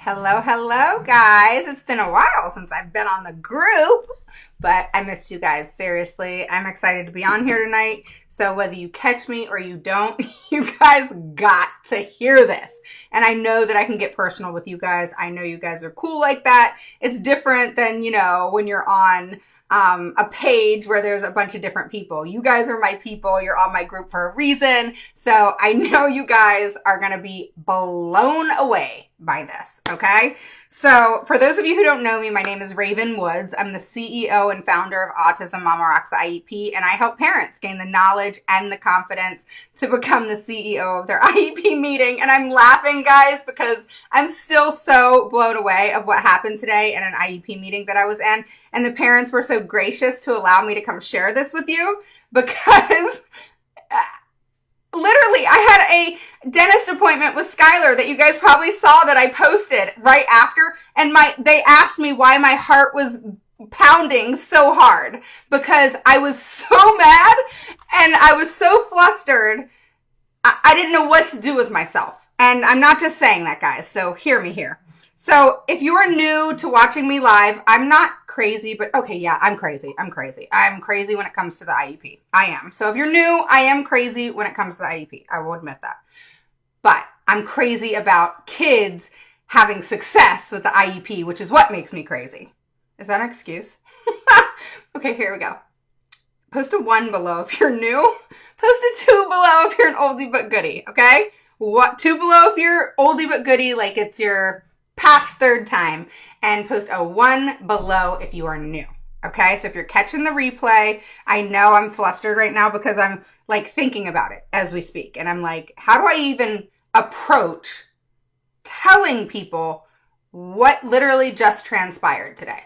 Hello, hello, guys. It's been a while since I've been on the group, but I missed you guys. Seriously, I'm excited to be on here tonight. So whether you catch me or you don't, you guys got to hear this. And I know that I can get personal with you guys. I know you guys are cool like that. It's different than, when you're on a page where there's a bunch of different people. You guys are my people. You're on my group for a reason. So I know you guys are going to be blown away by this. Okay. So for those of you who don't know me, my name is Raven Woods. I'm the CEO and founder of Autism Mama Rocks the IEP, and I help parents gain the knowledge and the confidence to become the CEO of their IEP meeting. And I'm laughing, guys, because I'm still so blown away of what happened today in an IEP meeting that I was in. And the parents were so gracious to allow me to come share this with you because literally, I had a dentist appointment with Skylar that you guys probably saw that I posted right after. And they asked me why my heart was pounding so hard because I was so mad and I was so flustered. I didn't know what to do with myself. And I'm not just saying that, guys. So hear me here. So if you are new to watching me live, I'm not crazy, but okay, yeah, I'm crazy. I'm crazy when it comes to the IEP. I am. So if you're new, I am crazy when it comes to the IEP. I will admit that. But I'm crazy about kids having success with the IEP, which is what makes me crazy. Is that an excuse? Okay, here we go. Post a 1 below if you're new. Post a 2 below if you're an oldie but goodie, okay? 2 below if you're oldie but goodie, like it's your past third time, and post a 1 below if you are new. Okay, so if you're catching the replay, I know I'm flustered right now because I'm like thinking about it as we speak. And I'm like, how do I even approach telling people what literally just transpired today?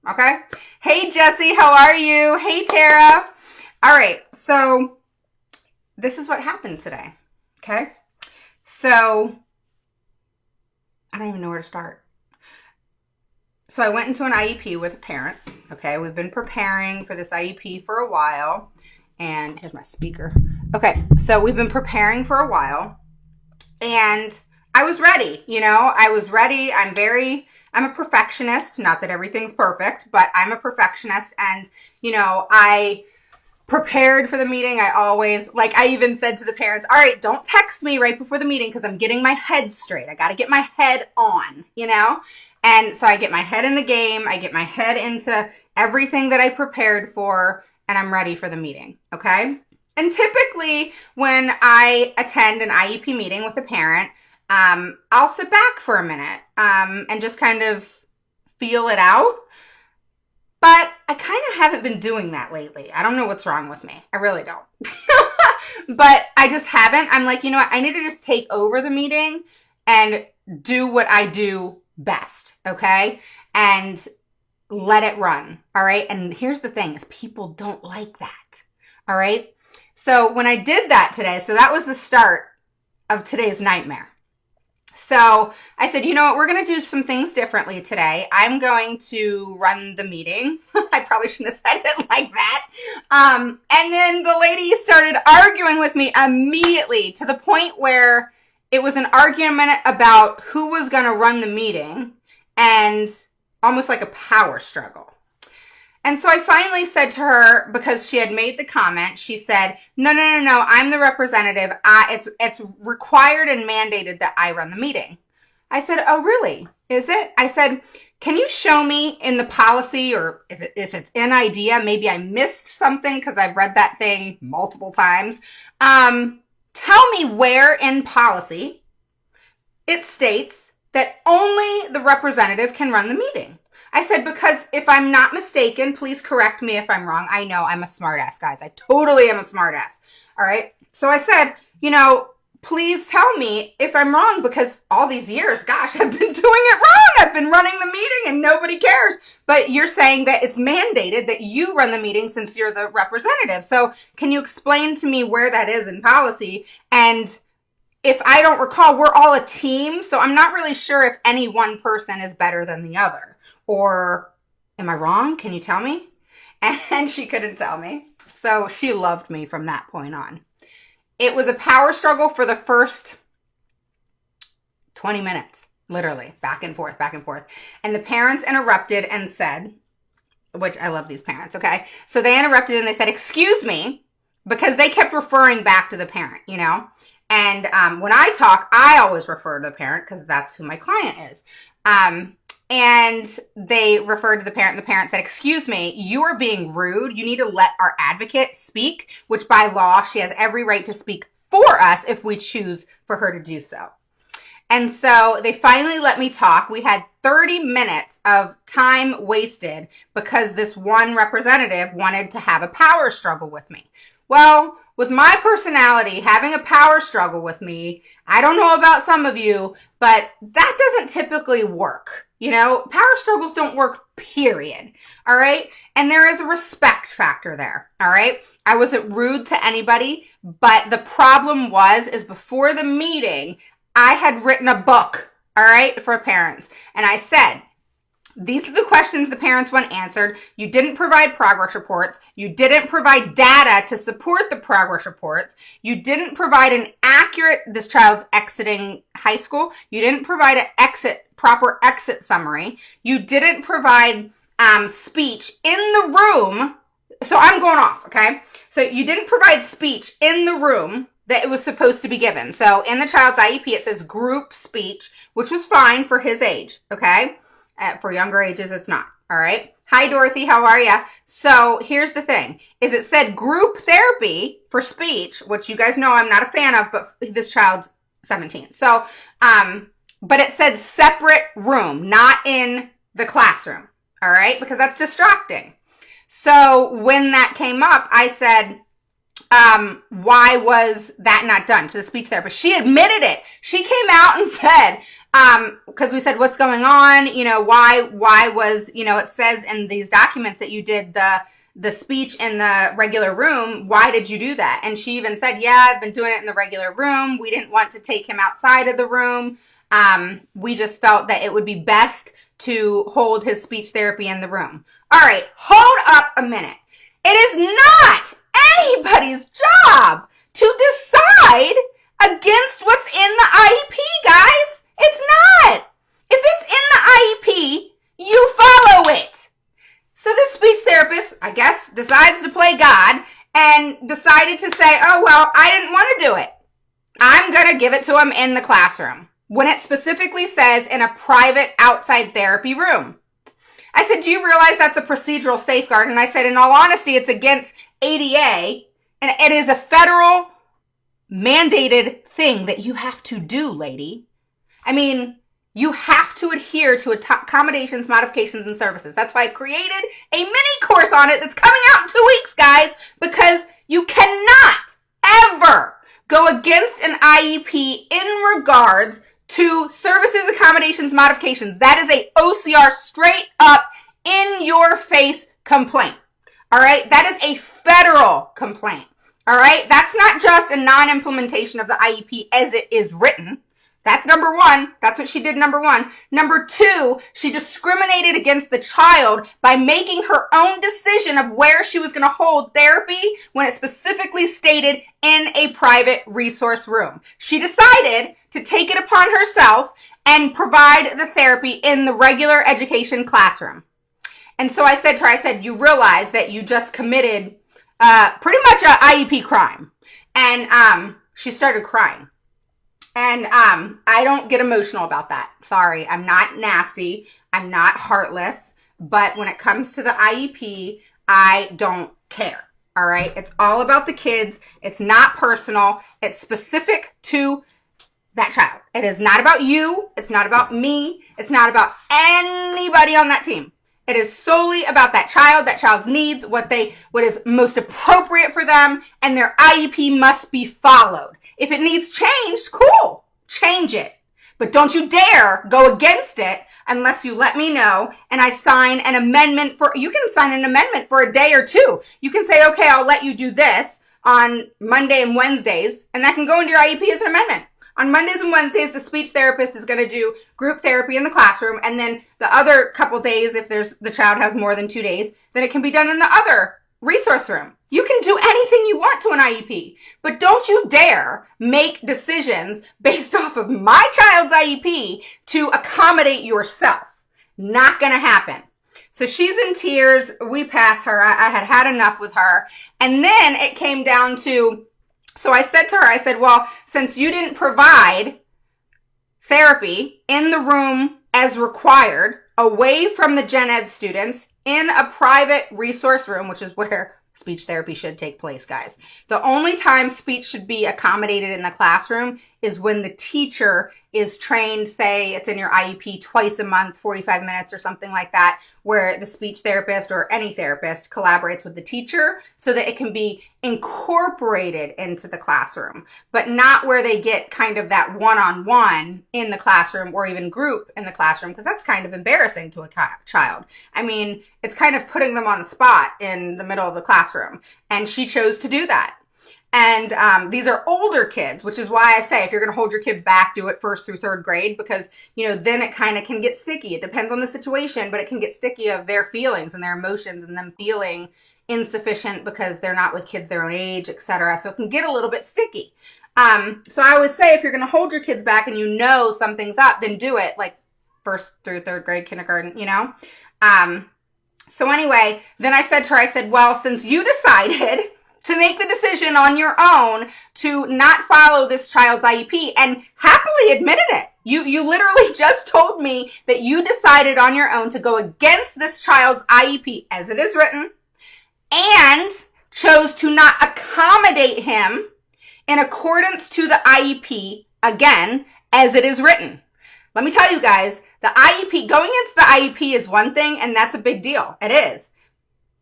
Okay. Hey, Jesse, how are you? Hey, Tara. All right. So this is what happened today. Okay. So I don't even know where to start. So I went into an IEP with parents. Okay. We've been preparing for this IEP for a while. And here's my speaker. Okay. So we've been preparing for a while. And I was ready. I was ready. I'm a perfectionist. Not that everything's perfect, but I'm a perfectionist. And, I prepared for the meeting. I even said to the parents, all right, don't text me right before the meeting because I'm getting my head straight. I got to get my head on, And so I get my head in the game. I get my head into everything that I prepared for, and I'm ready for the meeting, okay? And typically when I attend an IEP meeting with a parent, I'll sit back for a minute and just kind of feel it out. But I kind of haven't been doing that lately. I don't know what's wrong with me. I really don't. But I just haven't. I'm like, you know what? I need to just take over the meeting and do what I do best, okay? And let it run, all right? And here's the thing is people don't like that, all right? So when I did that today, so that was the start of today's nightmare. So I said, you know what, we're going to do some things differently today. I'm going to run the meeting. I probably shouldn't have said it like that. And then the lady started arguing with me immediately to the point where it was an argument about who was going to run the meeting and almost like a power struggle. And so I finally said to her, because she had made the comment, she said, no, I'm the representative. It's required and mandated that I run the meeting. I said, oh, really? Is it? I said, can you show me in the policy, or if it's an idea, maybe I missed something because I've read that thing multiple times. Tell me where in policy it states that only the representative can run the meeting. I said, because if I'm not mistaken, please correct me if I'm wrong. I know I'm a smartass, guys. I totally am a smartass. All right. So I said, please tell me if I'm wrong, because all these years, gosh, I've been doing it wrong. I've been running the meeting and nobody cares. But you're saying that it's mandated that you run the meeting since you're the representative. So can you explain to me where that is in policy? And if I don't recall, we're all a team. So I'm not really sure if any one person is better than the other. Or am I wrong? Can you tell me? And she couldn't tell me. So she loved me from that point on. It was a power struggle for the first 20 minutes. Literally, back and forth, back and forth. And the parents interrupted and said, which I love these parents, okay? So they interrupted and they said, excuse me, because they kept referring back to the parent, you know? And when I talk, I always refer to the parent because that's who my client is. And they referred to the parent. The parent said, excuse me, you are being rude. You need to let our advocate speak, which by law, she has every right to speak for us if we choose for her to do so. And so they finally let me talk. We had 30 minutes of time wasted because this one representative wanted to have a power struggle with me. Well, with my personality, having a power struggle with me, I don't know about some of you, but that doesn't typically work. You know, power struggles don't work, period. All right. And there is a respect factor there. All right. I wasn't rude to anybody, but the problem is before the meeting, I had written a book, all right, for parents. And I said, these are the questions the parents want answered. You didn't provide progress reports. You didn't provide data to support the progress reports. You didn't provide this child's exiting high school. You didn't provide proper exit summary. You didn't provide speech in the room. So I'm going off, okay? So you didn't provide speech in the room that it was supposed to be given. So in the child's IEP, it says group speech, which was fine for his age, okay? For younger ages, it's not, all right? Hi, Dorothy, how are ya? So here's the thing, is it said group therapy for speech, which you guys know I'm not a fan of, but this child's 17. So, but it said separate room, not in the classroom, all right? Because that's distracting. So when that came up, I said, why was that not done to the speech therapist? She admitted it. She came out and said, because we said, what's going on? You know, why was, you know, it says in these documents that you did the speech in the regular room. Why did you do that? And she even said, yeah, I've been doing it in the regular room. We didn't want to take him outside of the room. We just felt that it would be best to hold his speech therapy in the room. All right, hold up a minute. It is not anybody's job to decide against what's in the IEP, guys. It's not. If it's in the IEP, you follow it. So this speech therapist, I guess, decides to play God and decided to say, oh, well, I didn't want to do it. I'm going to give it to him in the classroom when it specifically says in a private outside therapy room. I said, do you realize that's a procedural safeguard? And I said, in all honesty, it's against ADA, and it is a federal mandated thing that you have to do, lady. I mean, you have to adhere to accommodations, modifications, and services. That's why I created a mini course on it that's coming out in 2 weeks, guys, because you cannot ever go against an IEP in regards to services, accommodations, modifications. That is a OCR straight up in your face complaint. All right. That is a federal complaint. All right. That's not just a non-implementation of the IEP as it is written. That's number one. That's what she did, number one. Number two, she discriminated against the child by making her own decision of where she was going to hold therapy when it specifically stated in a private resource room. She decided to take it upon herself and provide the therapy in the regular education classroom. And so I said to her, you realize that you just committed pretty much an IEP crime. And she started crying. And I don't get emotional about that. Sorry, I'm not nasty. I'm not heartless. But when it comes to the IEP, I don't care. All right? It's all about the kids. It's not personal. It's specific to that child. It is not about you. It's not about me. It's not about anybody on that team. It is solely about that child's needs, what is most appropriate for them, and their IEP must be followed. If it needs changed, cool, change it. But don't you dare go against it unless you let me know and I sign an amendment you can sign an amendment for a day or two. You can say, okay, I'll let you do this on Monday and Wednesdays, and that can go into your IEP as an amendment. On Mondays and Wednesdays, the speech therapist is going to do group therapy in the classroom, and then the other couple days, if the child has more than 2 days, then it can be done in the other resource room. You can do anything you want to an IEP, but don't you dare make decisions based off of my child's IEP to accommodate yourself. Not gonna happen. So she's in tears. We passed her. I had had enough with her. And then it came down to, so I said to her, I said, well, since you didn't provide therapy in the room as required, away from the gen ed students, in a private resource room, which is where speech therapy should take place, guys. The only time speech should be accommodated in the classroom is when the teacher is trained, say it's in your IEP twice a month, 45 minutes or something like that, where the speech therapist or any therapist collaborates with the teacher so that it can be incorporated into the classroom, but not where they get kind of that one-on-one in the classroom or even group in the classroom, because that's kind of embarrassing to a child. I mean, it's kind of putting them on the spot in the middle of the classroom, and she chose to do that. And these are older kids, which is why I say if you're going to hold your kids back, do it 1st through 3rd grade, because, you know, then it kind of can get sticky. It depends on the situation, but it can get sticky of their feelings and their emotions and them feeling insufficient because they're not with kids their own age, etc. So it can get a little bit sticky. So I would say if you're going to hold your kids back and you know something's up, then do it like 1st through 3rd grade, kindergarten, you know? So anyway, then I said to her, I said, well, since you decided to make the decision on your own to not follow this child's IEP and happily admitted it. You literally just told me that you decided on your own to go against this child's IEP as it is written and chose to not accommodate him in accordance to the IEP, again, as it is written. Let me tell you guys, the IEP, going against the IEP is one thing, and that's a big deal. It is.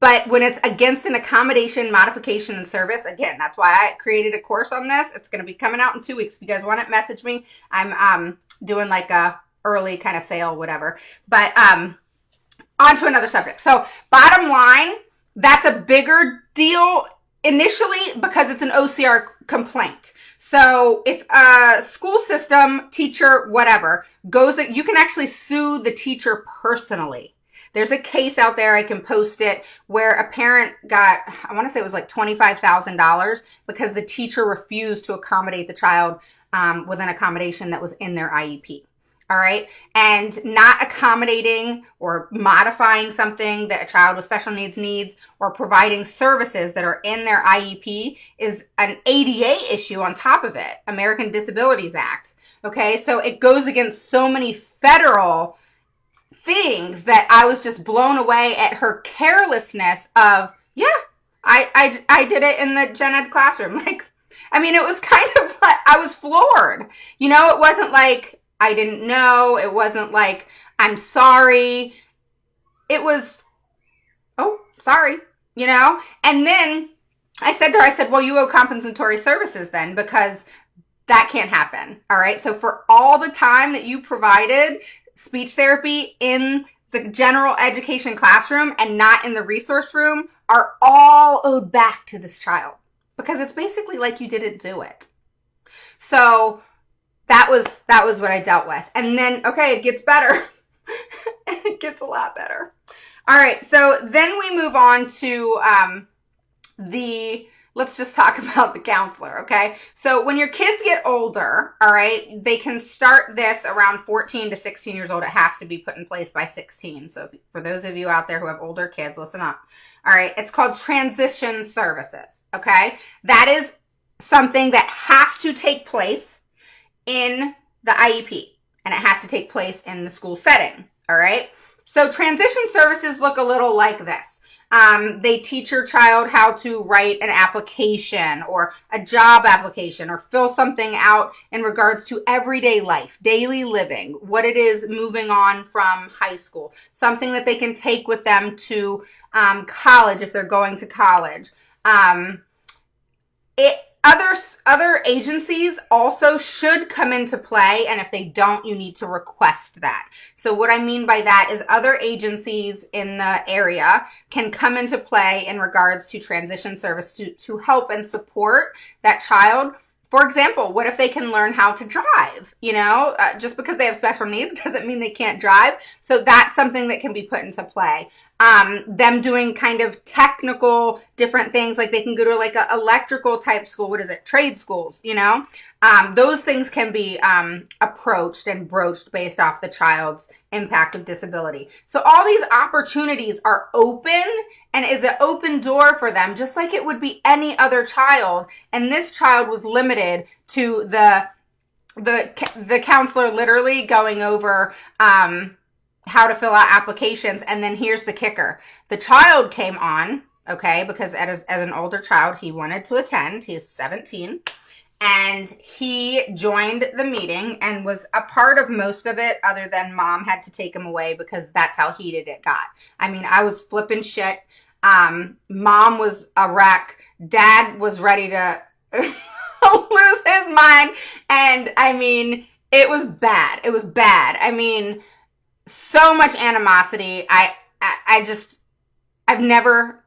But when it's against an accommodation, modification, and service, again, that's why I created a course on this. It's going to be coming out in 2 weeks. If you guys want it, message me. I'm doing like a early kind of sale, whatever. But on to another subject. So bottom line, that's a bigger deal initially because it's an OCR complaint. So if a school system, teacher, whatever, you can actually sue the teacher personally. There's a case out there, I can post it, where a parent got, I want to say it was like $25,000 because the teacher refused to accommodate the child with an accommodation that was in their IEP. All right. And not accommodating or modifying something that a child with special needs or providing services that are in their IEP is an ADA issue on top of it, American Disabilities Act. Okay. So it goes against so many federal things that I was just blown away at her carelessness of, yeah, I did it in the gen ed classroom. Like, I mean, it was kind of like, I was floored. You know, it wasn't like, I didn't know. It wasn't like, I'm sorry. It was, oh, sorry, you know? And then I said to her, I said, well, you owe compensatory services then, because that can't happen. All right. So for all the time that you provided speech therapy in the general education classroom and not in the resource room are all owed back to this child, because it's basically like you didn't do it. So that was what I dealt with. And then, okay, it gets better. It gets a lot better. All right. So then we move on to, let's just talk about the counselor, okay? So when your kids get older, all right, they can start this around 14 to 16 years old. It has to be put in place by 16. So for those of you out there who have older kids, listen up. All right, it's called transition services, okay? That is something that has to take place in the IEP, and it has to take place in the school setting, all right? So transition services look a little like this. They teach your child how to write an application or a job application or fill something out in regards to everyday life, daily living, what it is moving on from high school, something that they can take with them to college if they're going to college. Other agencies also should come into play, and if they don't, you need to request that. So what I mean by that is other agencies in the area can come into play in regards to transition service to help and support that child. For example, what if they can learn how to drive? You know, just because they have special needs doesn't mean they can't drive. So that's something that can be put into play. them doing kind of technical different things, like they can go to like a electrical type school. What is it? Trade schools, you know? Those things can be approached and broached based off the child's impact of disability. So all these opportunities are open and is an open door for them, just like it would be any other child. And this child was limited to the counselor literally going over how to fill out applications. And then here's the kicker. The child came on, okay, because as an older child, he wanted to attend. He's 17. And he joined the meeting and was a part of most of it, other than mom had to take him away because that's how heated it got. I mean, I was flipping shit. Mom was a wreck. Dad was ready to lose his mind. And I mean, it was bad. It was bad. I mean, so much animosity. I've never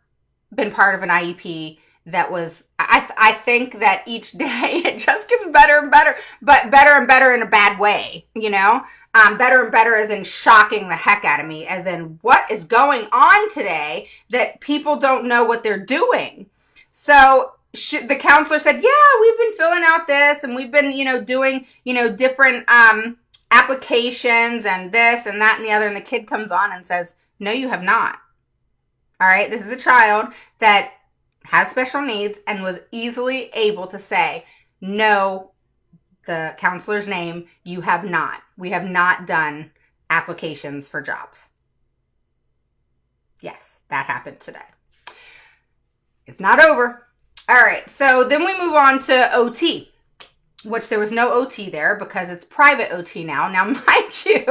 been part of an IEP that was, I think that each day it just gets better and better, but better and better in a bad way, you know? Better and better as in shocking the heck out of me, as in what is going on today that people don't know what they're doing. So the counselor said, yeah, we've been filling out this and we've been, doing, different applications and this and that and the other. And the kid comes on and says, no, you have not. All right. This is a child that has special needs and was easily able to say, no, the counselor's name, you have not. We have not done applications for jobs. Yes, that happened today. It's not over. All right. So then we move on to OT, which there was no OT there because it's private OT now. Now, mind you,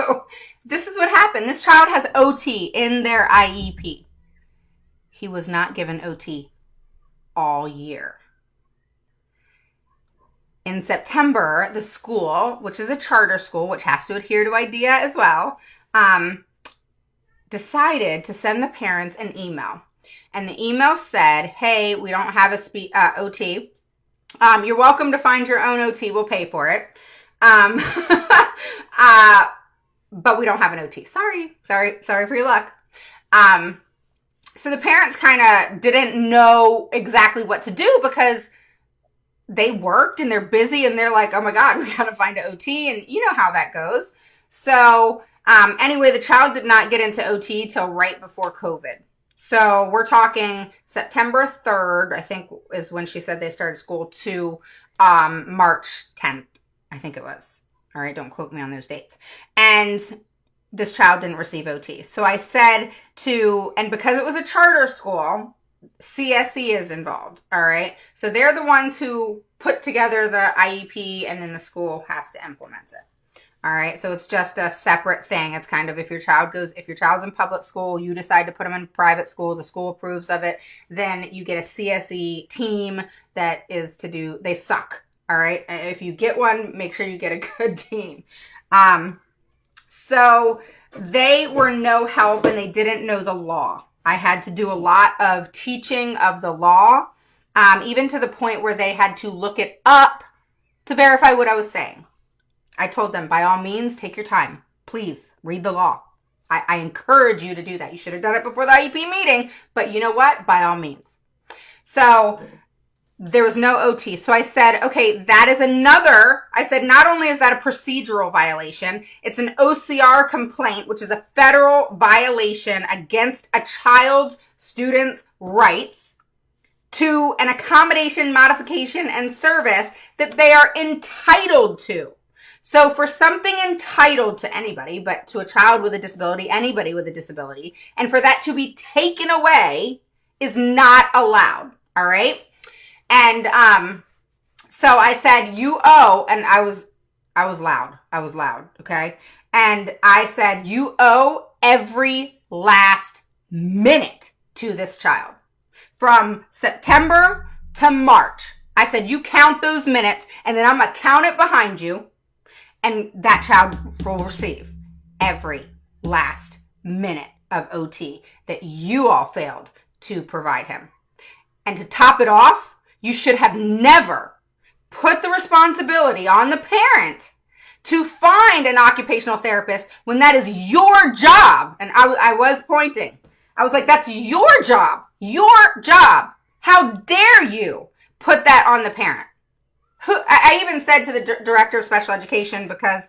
this is what happened. This child has OT in their IEP. He was not given OT all year. In September, the school, which is a charter school, which has to adhere to IDEA as well, decided to send the parents an email. And the email said, hey, we don't have a OT. You're welcome to find your own OT. We'll pay for it. But we don't have an OT. Sorry for your luck. So the parents kind of didn't know exactly what to do because they worked and they're busy and they're like, oh my God, we got to find an OT. And you know how that goes. So anyway, the child did not get into OT till right before COVID. So we're talking September 3rd, I think is when she said they started school, to March 10th, I think it was. All right, don't quote me on those dates. And this child didn't receive OT. So I said and because it was a charter school, CSE is involved, all right? So they're the ones who put together the IEP and then the school has to implement it. All right, so it's just a separate thing. It's kind of if your child's in public school, you decide to put them in private school, the school approves of it, then you get a CSE team that is to do, they suck, all right? If you get one, make sure you get a good team. So they were no help and they didn't know the law. I had to do a lot of teaching of the law, even to the point where they had to look it up to verify what I was saying. I told them, by all means, take your time. Please read the law. I encourage you to do that. You should have done it before the IEP meeting, but you know what? By all means. So there was no OT. So I said, okay, that is I said, not only is that a procedural violation, it's an OCR complaint, which is a federal violation against a child's student's rights to an accommodation, modification, and service that they are entitled to. So for something entitled to anybody, but to a child with a disability, anybody with a disability, and for that to be taken away is not allowed. All right. And so I said, you owe, and I was loud. Okay. And I said, you owe every last minute to this child from September to March. I said, you count those minutes and then I'm going to count it behind you. And that child will receive every last minute of OT that you all failed to provide him. And to top it off, you should have never put the responsibility on the parent to find an occupational therapist when that is your job. And I was pointing. I was like, that's your job. Your job. How dare you put that on the parent? I even said to the director of special education, because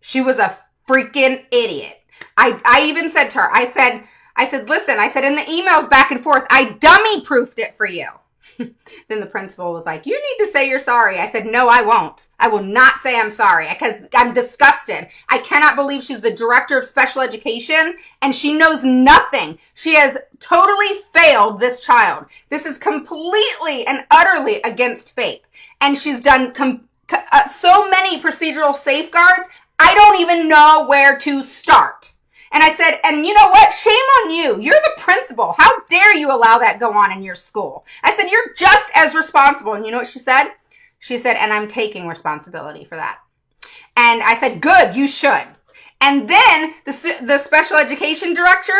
she was a freaking idiot. I even said to her, I said, listen, I said in the emails back and forth, I dummy proofed it for you. Then the principal was like, you need to say you're sorry. I said, no, I won't. I will not say I'm sorry, because I'm disgusted. I cannot believe she's the director of special education and she knows nothing. She has totally failed this child. This is completely and utterly against faith. And she's done so many procedural safeguards, I don't even know where to start. And I said, and you know what? Shame on you. You're the principal. How dare you allow that go on in your school? I said, you're just as responsible. And you know what she said? She said, and I'm taking responsibility for that. And I said, good, you should. And then the special education director,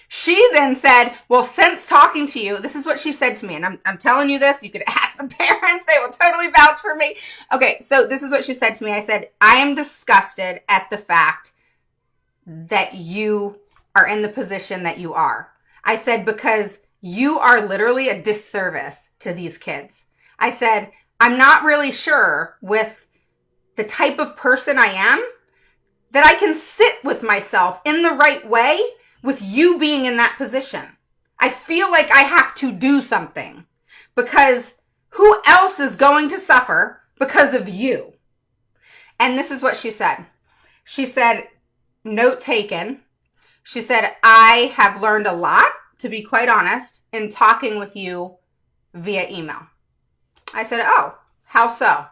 she then said, well, since talking to you, this is what she said to me. And I'm telling you this, you could ask the parents. They will totally vouch for me. Okay, so this is what she said to me. I said, I am disgusted at the fact that you are in the position that you are. I said, because you are literally a disservice to these kids. I said, I'm not really sure with the type of person I am that I can sit with myself in the right way with you being in that position. I feel like I have to do something, because who else is going to suffer because of you? And this is what she said. She said, note taken. She said, I have learned a lot, to be quite honest, in talking with you via email. I said, oh, how so?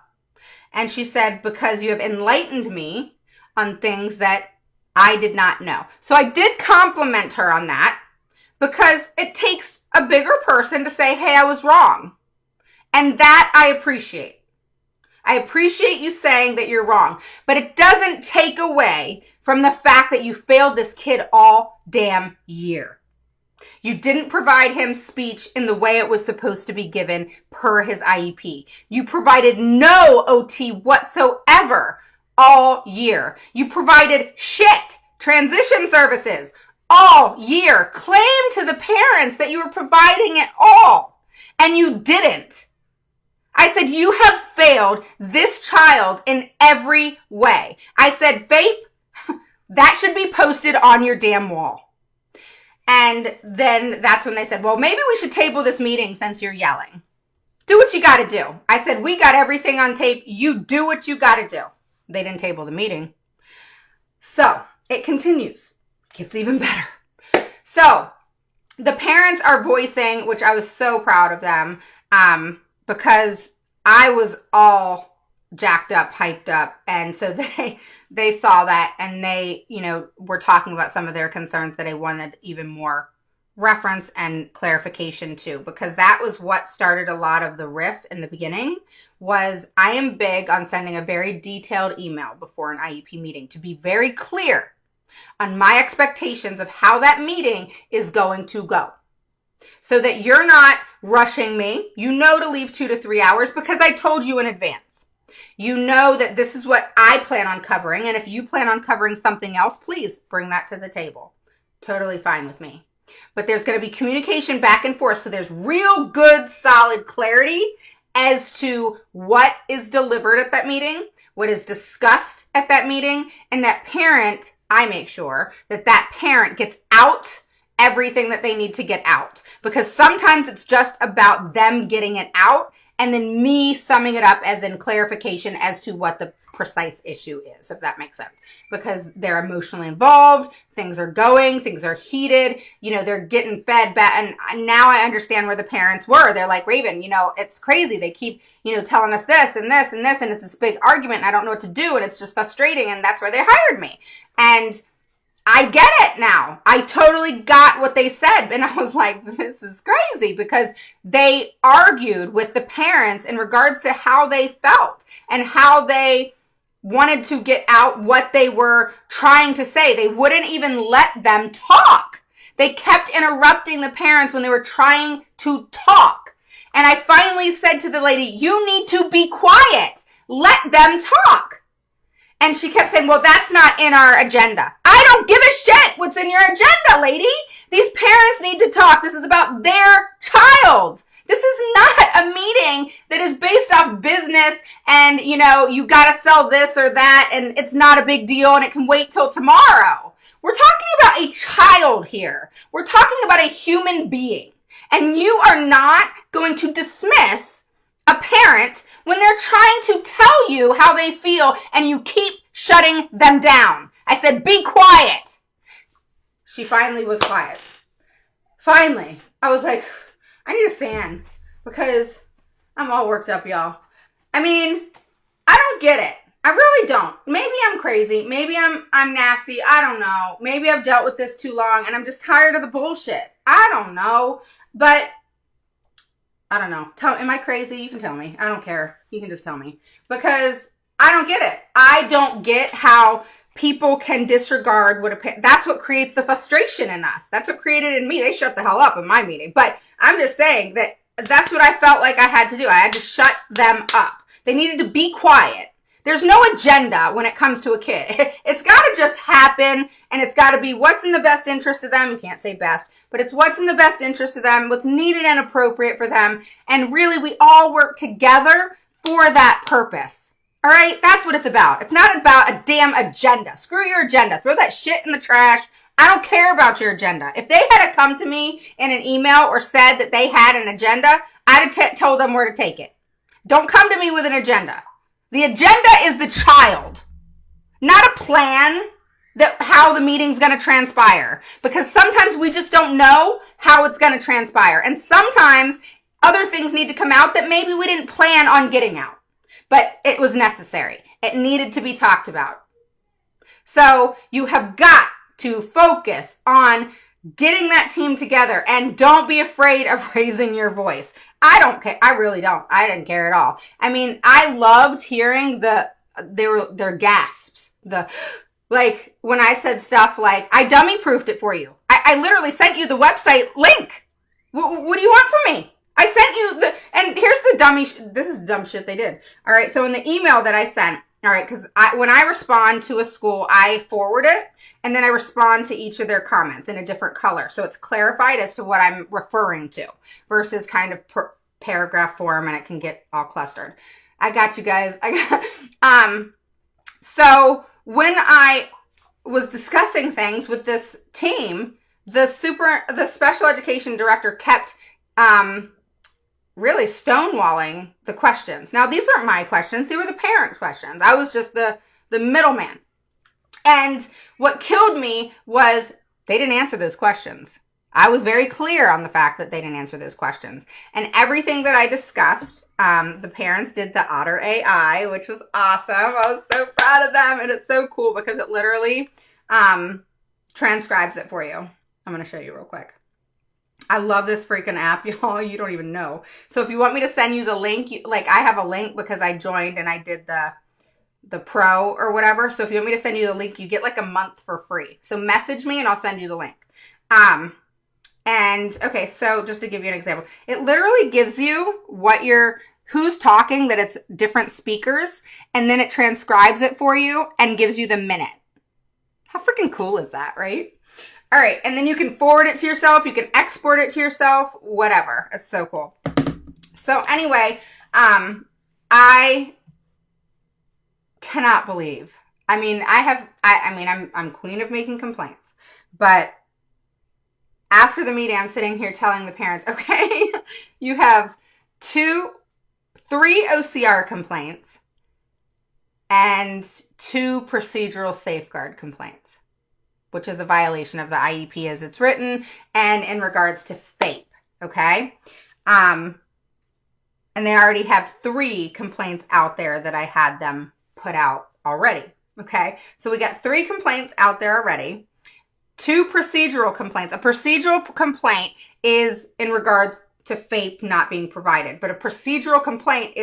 And she said, because you have enlightened me on things that I did not know. So I did compliment her on that, because it takes a bigger person to say, hey, I was wrong. And that I appreciate. I appreciate you saying that you're wrong, but it doesn't take away from the fact that you failed this kid all damn year. You didn't provide him speech in the way it was supposed to be given per his IEP. You provided no OT whatsoever all year. You provided shit transition services all year. Claim to the parents that you were providing it all, and you didn't. I said, you have failed this child in every way. I said, Faith, that should be posted on your damn wall. And then that's when they said, well, maybe we should table this meeting since you're yelling. Do what you got to do. I said, we got everything on tape. You do what you got to do. They didn't table the meeting. So it continues. Gets even better. So the parents are voicing, which I was so proud of them, because I was all jacked up, hyped up. And so they saw that, and they, were talking about some of their concerns that they wanted even more reference and clarification to, because that was what started a lot of the riff in the beginning. Was I am big on sending a very detailed email before an IEP meeting to be very clear on my expectations of how that meeting is going to go, so that you're not rushing me. You know to leave 2 to 3 hours, because I told you in advance. You know that this is what I plan on covering, and if you plan on covering something else, please bring that to the table. Totally fine with me. But there's going to be communication back and forth, so there's real good, solid clarity as to what is delivered at that meeting, what is discussed at that meeting, and that parent, I make sure that that parent gets out everything that they need to get out. Because sometimes it's just about them getting it out, and then me summing it up as in clarification as to what the precise issue is, if that makes sense. Because they're emotionally involved, things are going, things are heated, they're getting fed back. And now I understand where the parents were. They're like, Raven, it's crazy. They keep, telling us this and this and this, and it's this big argument, and I don't know what to do, and it's just frustrating, and that's why they hired me. And I get it now. I totally got what they said. And I was like, this is crazy, because they argued with the parents in regards to how they felt and how they wanted to get out what they were trying to say. They wouldn't even let them talk. They kept interrupting the parents when they were trying to talk. And I finally said to the lady, you need to be quiet. Let them talk. And she kept saying, well, that's not in our agenda. I don't give a shit what's in your agenda, lady. These parents need to talk. This is about their child. This is not a meeting that is based off business and, you got to sell this or that and it's not a big deal and it can wait till tomorrow. We're talking about a child here. We're talking about a human being. And you are not going to dismiss a parent when they're trying to tell you how they feel and you keep shutting them down. I said, be quiet. She finally was quiet. Finally, I was like, I need a fan because I'm all worked up, y'all. I mean, I don't get it. I really don't. Maybe I'm crazy. Maybe I'm nasty. I don't know. Maybe I've dealt with this too long and I'm just tired of the bullshit. I don't know. But I don't know. Am I crazy? You can tell me. I don't care. You can just tell me. Because I don't get it. I don't get how people can disregard that's what creates the frustration in us. That's what created in me. They shut the hell up in my meeting. But I'm just saying that's what I felt like I had to do. I had to shut them up. They needed to be quiet. There's no agenda when it comes to a kid. It's got to just happen, and it's got to be what's in the best interest of them. You can't say best, but it's what's in the best interest of them, what's needed and appropriate for them. And really, we all work together for that purpose. All right? That's what it's about. It's not about a damn agenda. Screw your agenda. Throw that shit in the trash. I don't care about your agenda. If they had come to me in an email or said that they had an agenda, I'd have told them where to take it. Don't come to me with an agenda. The agenda is the child, not a plan how the meeting's going to transpire. Because sometimes we just don't know how it's going to transpire. And sometimes other things need to come out that maybe we didn't plan on getting out. But it was necessary. It needed to be talked about. So you have got to focus on getting that team together and don't be afraid of raising your voice. I don't care. I really don't. I didn't care at all. I mean, I loved hearing their gasps. Like when I said stuff like, I dummy proofed it for you. I literally sent you the website link. What do you want from me? I sent you and here's the this is dumb shit they did. All right. So in the email that I sent, all right, because when I respond to a school, I forward it and then I respond to each of their comments in a different color. So it's clarified as to what I'm referring to versus kind of paragraph form and it can get all clustered. I got you guys. So when I was discussing things with this team, the special education director kept really stonewalling the questions. Now, these weren't my questions. They were the parent questions. I was just the middleman. And what killed me was they didn't answer those questions. I was very clear on the fact that they didn't answer those questions. And everything that I discussed, the parents did the Otter AI, which was awesome. I was so proud of them. And it's so cool because it literally transcribes it for you. I'm going to show you real quick. I love this freaking app, y'all. You don't even know. So if you want me to send you the link, I have a link because I joined and I did the pro or whatever. So if you want me to send you the link, you get like a month for free. So message me and I'll send you the link. And okay, so just to give you an example, it literally gives you who's talking, that it's different speakers, and then it transcribes it for you and gives you the minute. How freaking cool is that, right? All right, and then you can forward it to yourself, you can export it to yourself, whatever. It's so cool. So anyway, I cannot believe. I mean, I'm queen of making complaints, but after the meeting, I'm sitting here telling the parents, okay, you have 3 OCR complaints and 2 procedural safeguard complaints, which is a violation of the IEP as it's written and in regards to FAPE, okay? And they already have 3 complaints out there that I had them put out already, okay? So we got 3 complaints out there already. 2 procedural complaints. A procedural complaint is in regards to FAPE not being provided. But a procedural complaint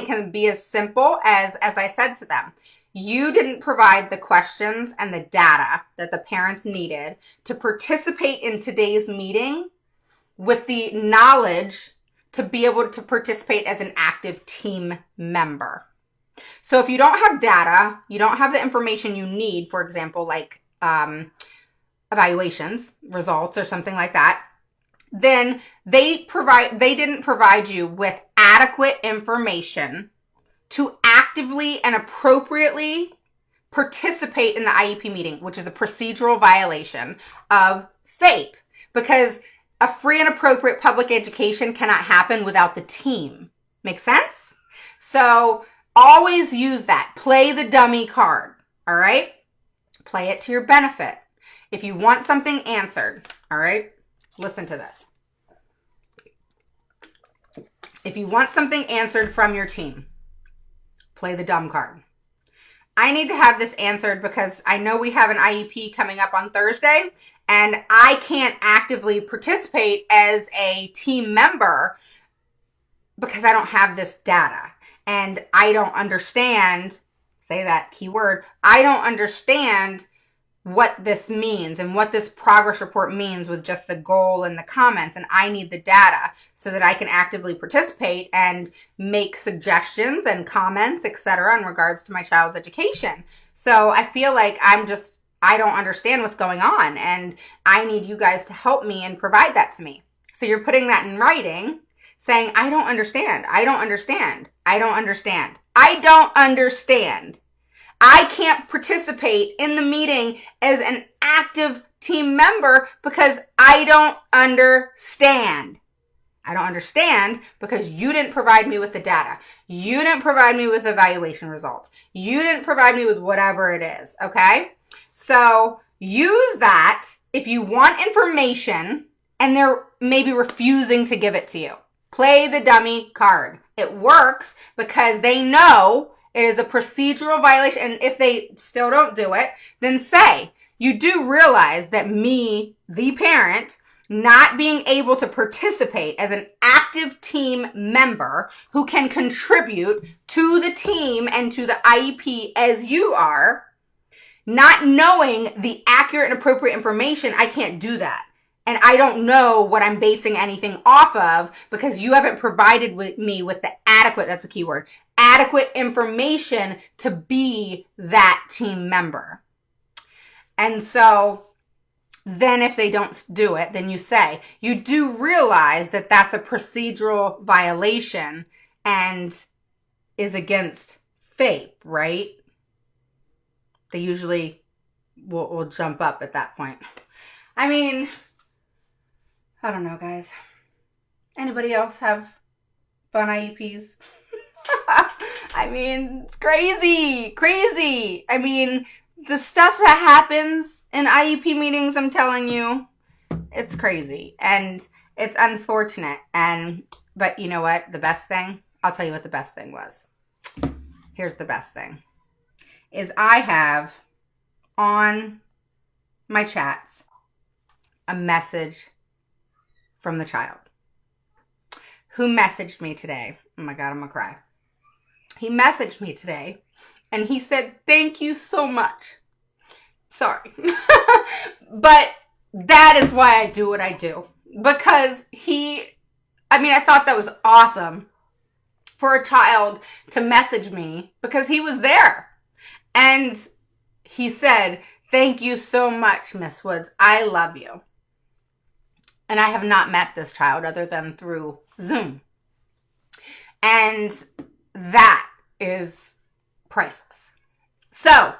can be as simple as I said to them, you didn't provide the questions and the data that the parents needed to participate in today's meeting with the knowledge to be able to participate as an active team member. So if you don't have data, you don't have the information you need, for example, like evaluations, results, or something like that, then they didn't provide you with adequate information to actively and appropriately participate in the IEP meeting, which is a procedural violation of FAPE, because a free and appropriate public education cannot happen without the team. Make sense? So always use that. Play the dummy card. All right? Play it to your benefit. If you want something answered, all right? Listen to this. If you want something answered from your team, play the dumb card. I need to have this answered because I know we have an IEP coming up on Thursday, and I can't actively participate as a team member because I don't have this data. And I don't understand, say that keyword, I don't understand what this means and what this progress report means with just the goal and the comments. And I need the data so that I can actively participate and make suggestions and comments, etc., in regards to my child's education. So I feel like I don't understand what's going on, and I need you guys to help me and provide that to me. So you're putting that in writing, saying, I don't understand. I don't understand. I don't understand. I don't understand. I can't participate in the meeting as an active team member because I don't understand. I don't understand because you didn't provide me with the data. You didn't provide me with evaluation results. You didn't provide me with whatever it is, okay? So use that if you want information and they're maybe refusing to give it to you. Play the dummy card. It works because they know it is a procedural violation. And if they still don't do it, then say, you do realize that me, the parent, not being able to participate as an active team member who can contribute to the team and to the IEP as you are, not knowing the accurate and appropriate information, I can't do that. And I don't know what I'm basing anything off of because you haven't provided me with the adequate, that's the key word, adequate information to be that team member. And so then if they don't do it, then you say, you do realize that that's a procedural violation and is against FAPE, right? They usually will jump up at that point. I mean, I don't know, guys. Anybody else have fun IEPs? I mean, it's crazy. I mean, the stuff that happens in IEP meetings, I'm telling you, it's crazy. And it's unfortunate. But you know what? The best thing? I'll tell you what the best thing was. Here's the best thing. Is I have on my chats a message from the child who messaged me today. Oh my God, I'm gonna cry. He messaged me today and he said, thank you so much. Sorry. But that is why I do what I do. Because I thought that was awesome for a child to message me because he was there. And he said, thank you so much, Miss Woods. I love you. And I have not met this child other than through Zoom. And that is priceless. So,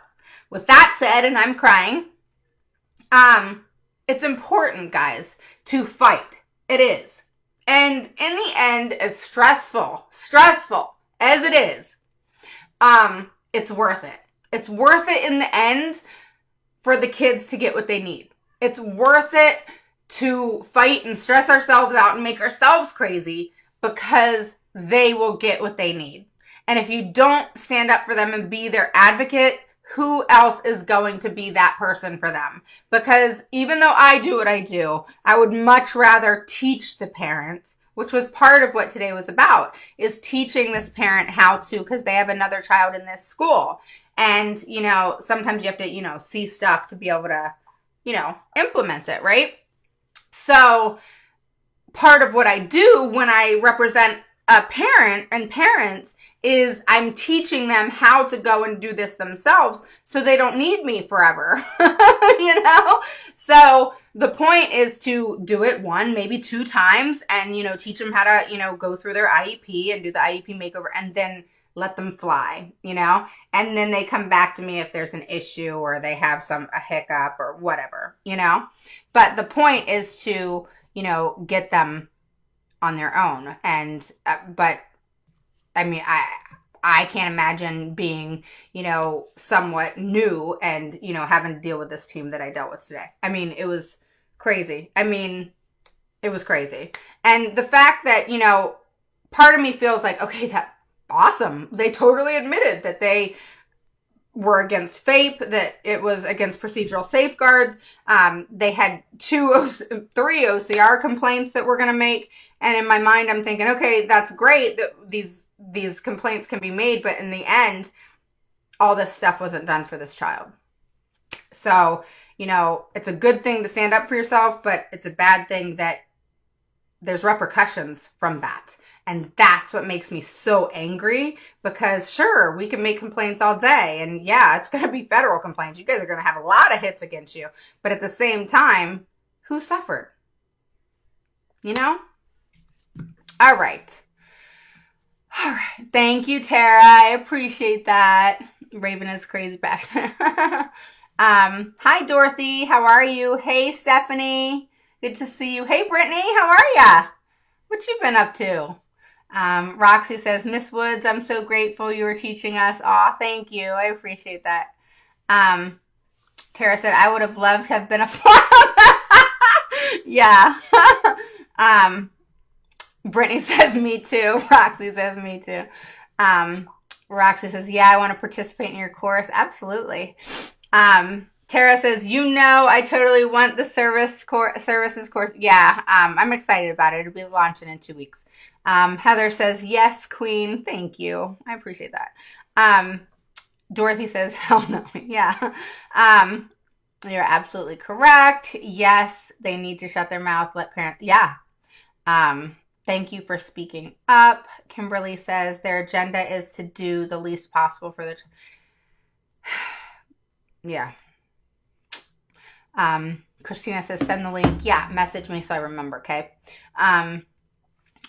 with that said, and I'm crying, it's important, guys, to fight. It is. And in the end, as stressful as it is, it's worth it. It's worth it in the end for the kids to get what they need. It's worth it to fight and stress ourselves out and make ourselves crazy because they will get what they need. And if you don't stand up for them and be their advocate, who else is going to be that person for them? Because even though I do what I do, I would much rather teach the parent, which was part of what today was about, is teaching this parent how to, because they have another child in this school. And, sometimes you have to, see stuff to be able to, implement it, right? So part of what I do when I represent a parent and parents is I'm teaching them how to go and do this themselves so they don't need me forever. You know? So the point is to do it one, maybe two times and, teach them how to, go through their IEP and do the IEP makeover and then let them fly, and then they come back to me if there's an issue or they have a hiccup or whatever, but the point is to, get them on their own. And, but I mean, I can't imagine being, somewhat new and, having to deal with this team that I dealt with today. I mean, it was crazy. It was crazy. And the fact that, part of me feels like, okay, that's awesome. They totally admitted that they were against FAPE, that it was against procedural safeguards. They had 3 OCR complaints that we're going to make. And in my mind, I'm thinking, okay, that's great that these complaints can be made. But in the end, all this stuff wasn't done for this child. So, it's a good thing to stand up for yourself, but it's a bad thing that there's repercussions from that. And that's what makes me so angry because sure, we can make complaints all day and yeah, it's going to be federal complaints. You guys are going to have a lot of hits against you. But at the same time, who suffered? All right. Thank you, Tara. I appreciate that. Raven is crazy passionate. Hi, Dorothy. How are you? Hey, Stephanie. Good to see you. Hey, Brittany. How are ya? What you been up to? Roxy says, Miss Woods, I'm so grateful you were teaching us. Aw, thank you. I appreciate that. Tara said, I would have loved to have been a fly. Yeah. Brittany says, me too. Roxy says, me too. Roxy says, yeah, I want to participate in your course. Absolutely. Tara says, I totally want the services course. Yeah, I'm excited about it. It'll be launching in 2 weeks. Heather says, yes, queen. Thank you. I appreciate that. Dorothy says, hell no. Yeah. You're absolutely correct. Yes, they need to shut their mouth. Let parents. Yeah. Thank you for speaking up. Kimberly says their agenda is to do the least possible for the. Yeah. Christina says, send the link. Yeah, message me so I remember, okay?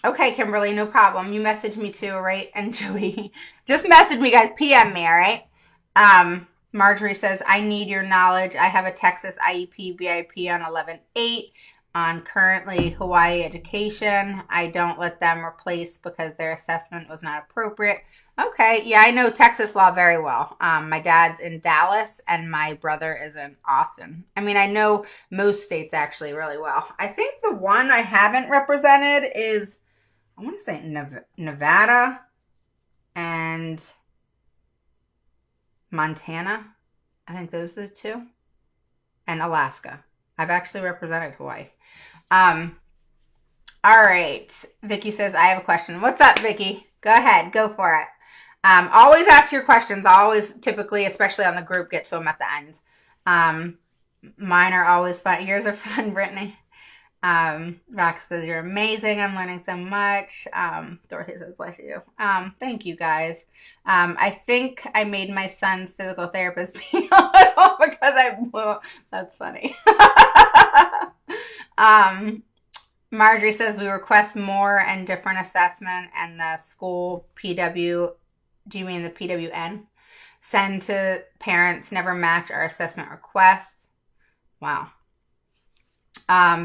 Okay, Kimberly, no problem. You message me too, right? And Joey, just message me, guys. PM me, all right? Marjorie says, I need your knowledge. I have a Texas IEP VIP on 11-8 on currently Hawaii education. I don't let them replace because their assessment was not appropriate. Okay, yeah, I know Texas law very well. My dad's in Dallas and my brother is in Austin. I mean, I know most states actually really well. I think the one I haven't represented is, I want to say Nevada and Montana. I think those are the two. And Alaska. I've actually represented Hawaii. All right. Vicky says, I have a question. What's up, Vicky? Go ahead. Go for it. Always ask your questions. I always typically, especially on the group, get to them at the end. Mine are always fun. Yours are fun, Brittany. Rox says, you're amazing. I'm learning so much. Dorothy says, bless you. Thank you, guys. I think I made my son's physical therapist be a little because I blew. That's funny. Marjorie says, we request more and different assessment and the school PW, do you mean the PWN? Send to parents, never match our assessment requests. Wow.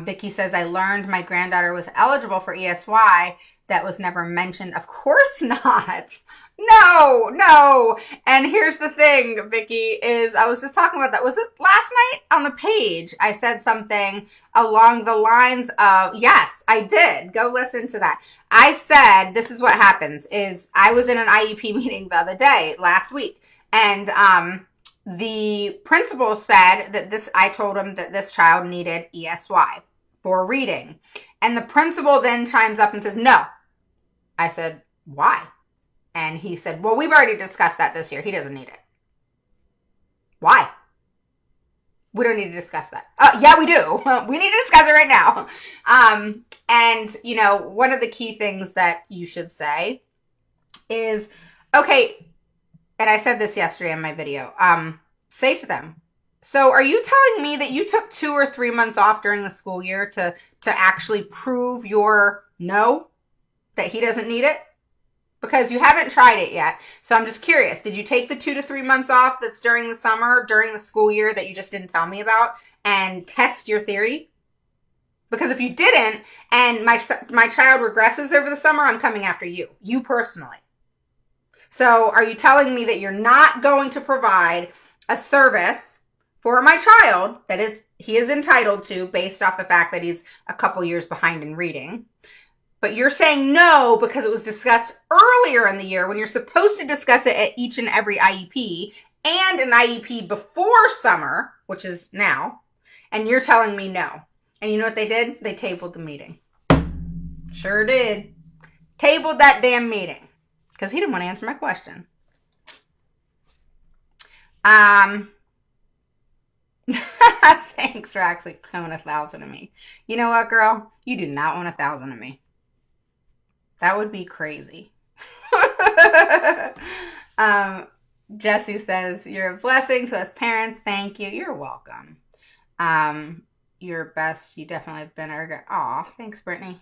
Vicky says, I learned my granddaughter was eligible for ESY. That was never mentioned. Of course not. No. And here's the thing, Vicky, is I was just talking about that. Was it last night on the page? I said something along the lines of, yes, I did. Go listen to that. I said, this is what happens, is I was in an IEP meeting the other day, last week, and the principal said that I told him that this child needed ESY for reading. And the principal then chimes up and says, no. I said, why? And he said, well, we've already discussed that this year. He doesn't need it. Why? We don't need to discuss that. Yeah, we do. We need to discuss it right now. And, you know, one of the key things that you should say is, okay, and I said this yesterday in my video, say to them, so are you telling me that you took 2 or 3 months off during the school year to actually prove your no, that he doesn't need it? Because you haven't tried it yet. So I'm just curious, did you take the 2 to 3 months off that's during the summer, during the school year that you just didn't tell me about, and test your theory? Because if you didn't, and my child regresses over the summer, I'm coming after you personally. So are you telling me that you're not going to provide a service for my child that he is entitled to based off the fact that he's a couple years behind in reading? But you're saying no because it was discussed earlier in the year when you're supposed to discuss it at each and every IEP and an IEP before summer, which is now, and you're telling me no. And you know what they did? They tabled the meeting. Sure did. Tabled that damn meeting because he didn't want to answer my question. Thanks for actually throwing 1,000 at me. You know what, girl? You do not want 1,000 at me. That would be crazy. Jesse says, you're a blessing to us parents. Thank you. You're welcome. You're best. You definitely have been our... Aw, thanks, Brittany.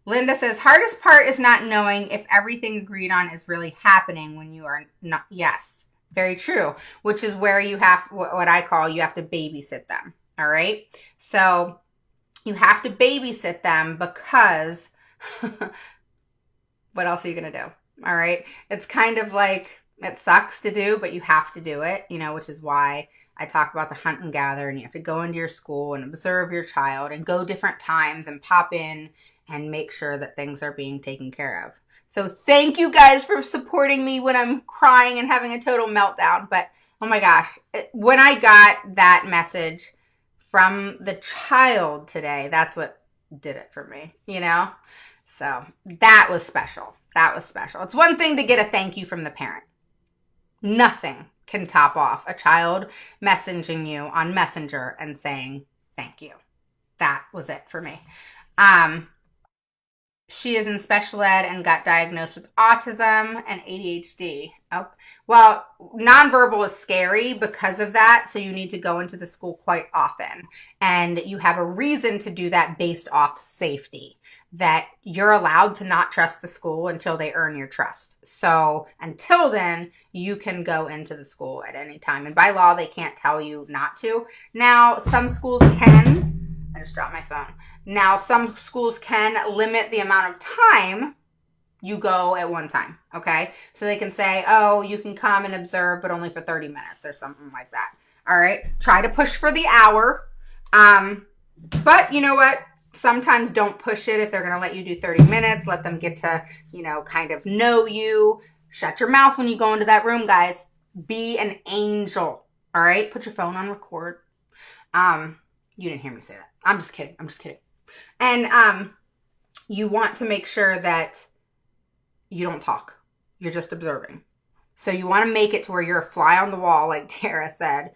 Linda says, hardest part is not knowing if everything agreed on is really happening when you are not... Yes, very true. Which is where you have, what I call, you have to babysit them. All right? So you have to babysit them because... What else are you going to do? All right. It's kind of like, it sucks to do, but you have to do it, you know, which is why I talk about the hunt and gather, and you have to go into your school and observe your child and go different times and pop in and make sure that things are being taken care of. So thank you guys for supporting me when I'm crying and having a total meltdown. But oh my gosh, when I got that message from the child today, that's what did it for me, you know? So that was special. That was special. It's one thing to get a thank you from the parent. Nothing can top off a child messaging you on Messenger and saying thank you. That was it for me. She is in special ed and got diagnosed with autism and ADHD. Oh, well, nonverbal is scary because of that, so you need to go into the school quite often. And you have a reason to do that based off safety, that you're allowed to not trust the school until they earn your trust. So until then, you can go into the school at any time. And by law, they can't tell you not to. Now, some schools can. I just dropped my phone. Now, some schools can limit the amount of time you go at one time, okay? So they can say, oh, you can come and observe, but only for 30 minutes or something like that. All right? Try to push for the hour. But you know what? Sometimes don't push it if they're going to let you do 30 minutes. Let them get to, you know, kind of know you. Shut your mouth when you go into that room, guys. Be an angel. All right? Put your phone on record. You didn't hear me say that. I'm just kidding. I'm just kidding. And you want to make sure that you don't talk. You're just observing. So you want to make it to where you're a fly on the wall, like Tara said,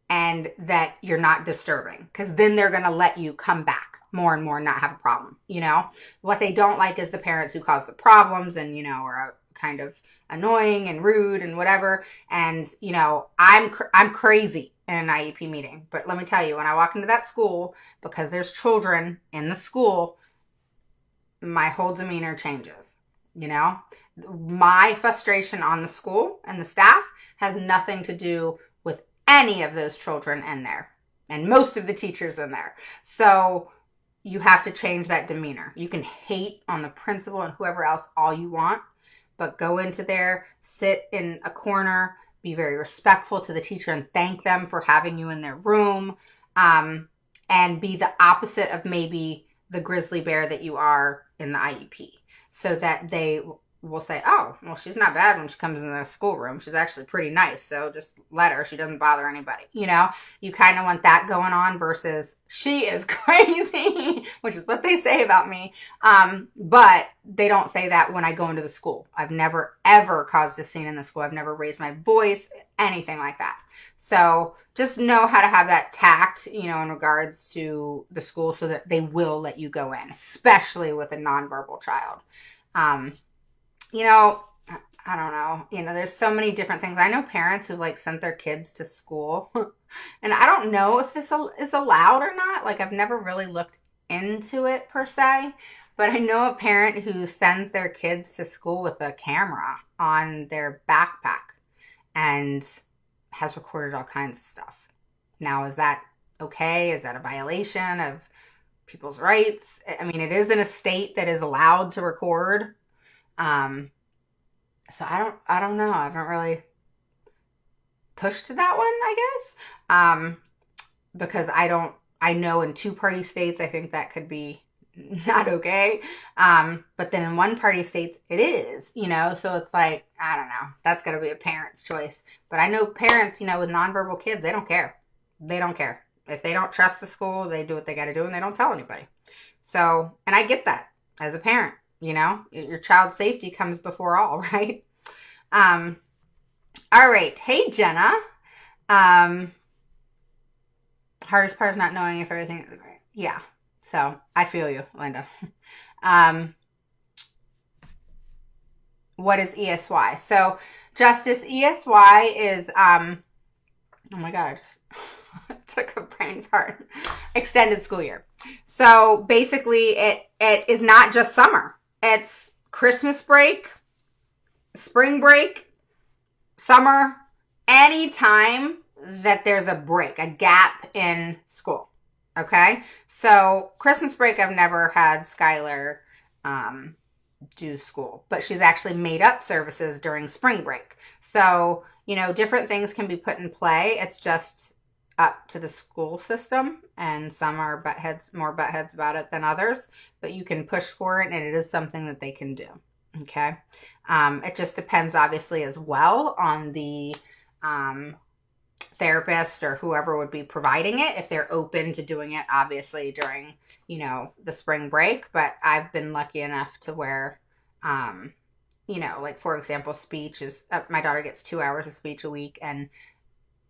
and that you're not disturbing. Because then they're going to let you come back more and more and not have a problem, you know? What they don't like is the parents who cause the problems and, you know, are kind of annoying and rude and whatever. And, you know, I'm crazy in an IEP meeting. But let me tell you, when I walk into that school, because there's children in the school, my whole demeanor changes, you know? My frustration on the school and the staff has nothing to do with any of those children in there and most of the teachers in there. So you have to change that demeanor. You can hate on the principal and whoever else all you want, but go into there, sit in a corner, be very respectful to the teacher and thank them for having you in their room, and be the opposite of maybe the grizzly bear that you are in the IEP, so that they will say, oh, well, she's not bad when she comes in the schoolroom. She's actually pretty nice. So just let her. She doesn't bother anybody. You know, you kind of want that going on versus she is crazy, which is what they say about me. But they don't say that when I go into the school. I've never, ever caused a scene in the school. I've never raised my voice, anything like that. So just know how to have that tact, you know, in regards to the school so that they will let you go in, especially with a nonverbal child. You know, I don't know. You know, there's so many different things. I know parents who like sent their kids to school and I don't know if this is allowed or not. Like I've never really looked into it per se, but I know a parent who sends their kids to school with a camera on their backpack and has recorded all kinds of stuff. Now, is that okay? Is that a violation of people's rights? I mean, it is in a state that is allowed to record. So I don't know. I haven't really pushed to that one, I guess. Because I know in 2-party states, I think that could be not okay. But then in 1-party states, it is, you know, so it's like, I don't know, that's going to be a parent's choice. But I know parents, you know, with nonverbal kids, they don't care. They don't care. If they don't trust the school, they do what they got to do and they don't tell anybody. So, and I get that as a parent. You know, your child's safety comes before all, right? All right. Hey, Jenna. Hardest part is not knowing if everything is right. Yeah. So I feel you, Linda. What is ESY? So Justice, ESY is, oh my God, I just took a brain fart. Extended school year. So basically it is not just summer. It's Christmas break, spring break, summer, any time that there's a break, a gap in school. Okay? So Christmas break, I've never had Skylar do school, but she's actually made up services during spring break. So, you know, different things can be put in play. It's just up to the school system, and some are more butt heads about it than others, but you can push for it and it is something that they can do. Okay. It just depends obviously as well on the therapist or whoever would be providing it, if they're open to doing it obviously during, you know, the spring break. But I've been lucky enough to where you know, like for example, speech is my daughter gets 2 hours of speech a week, and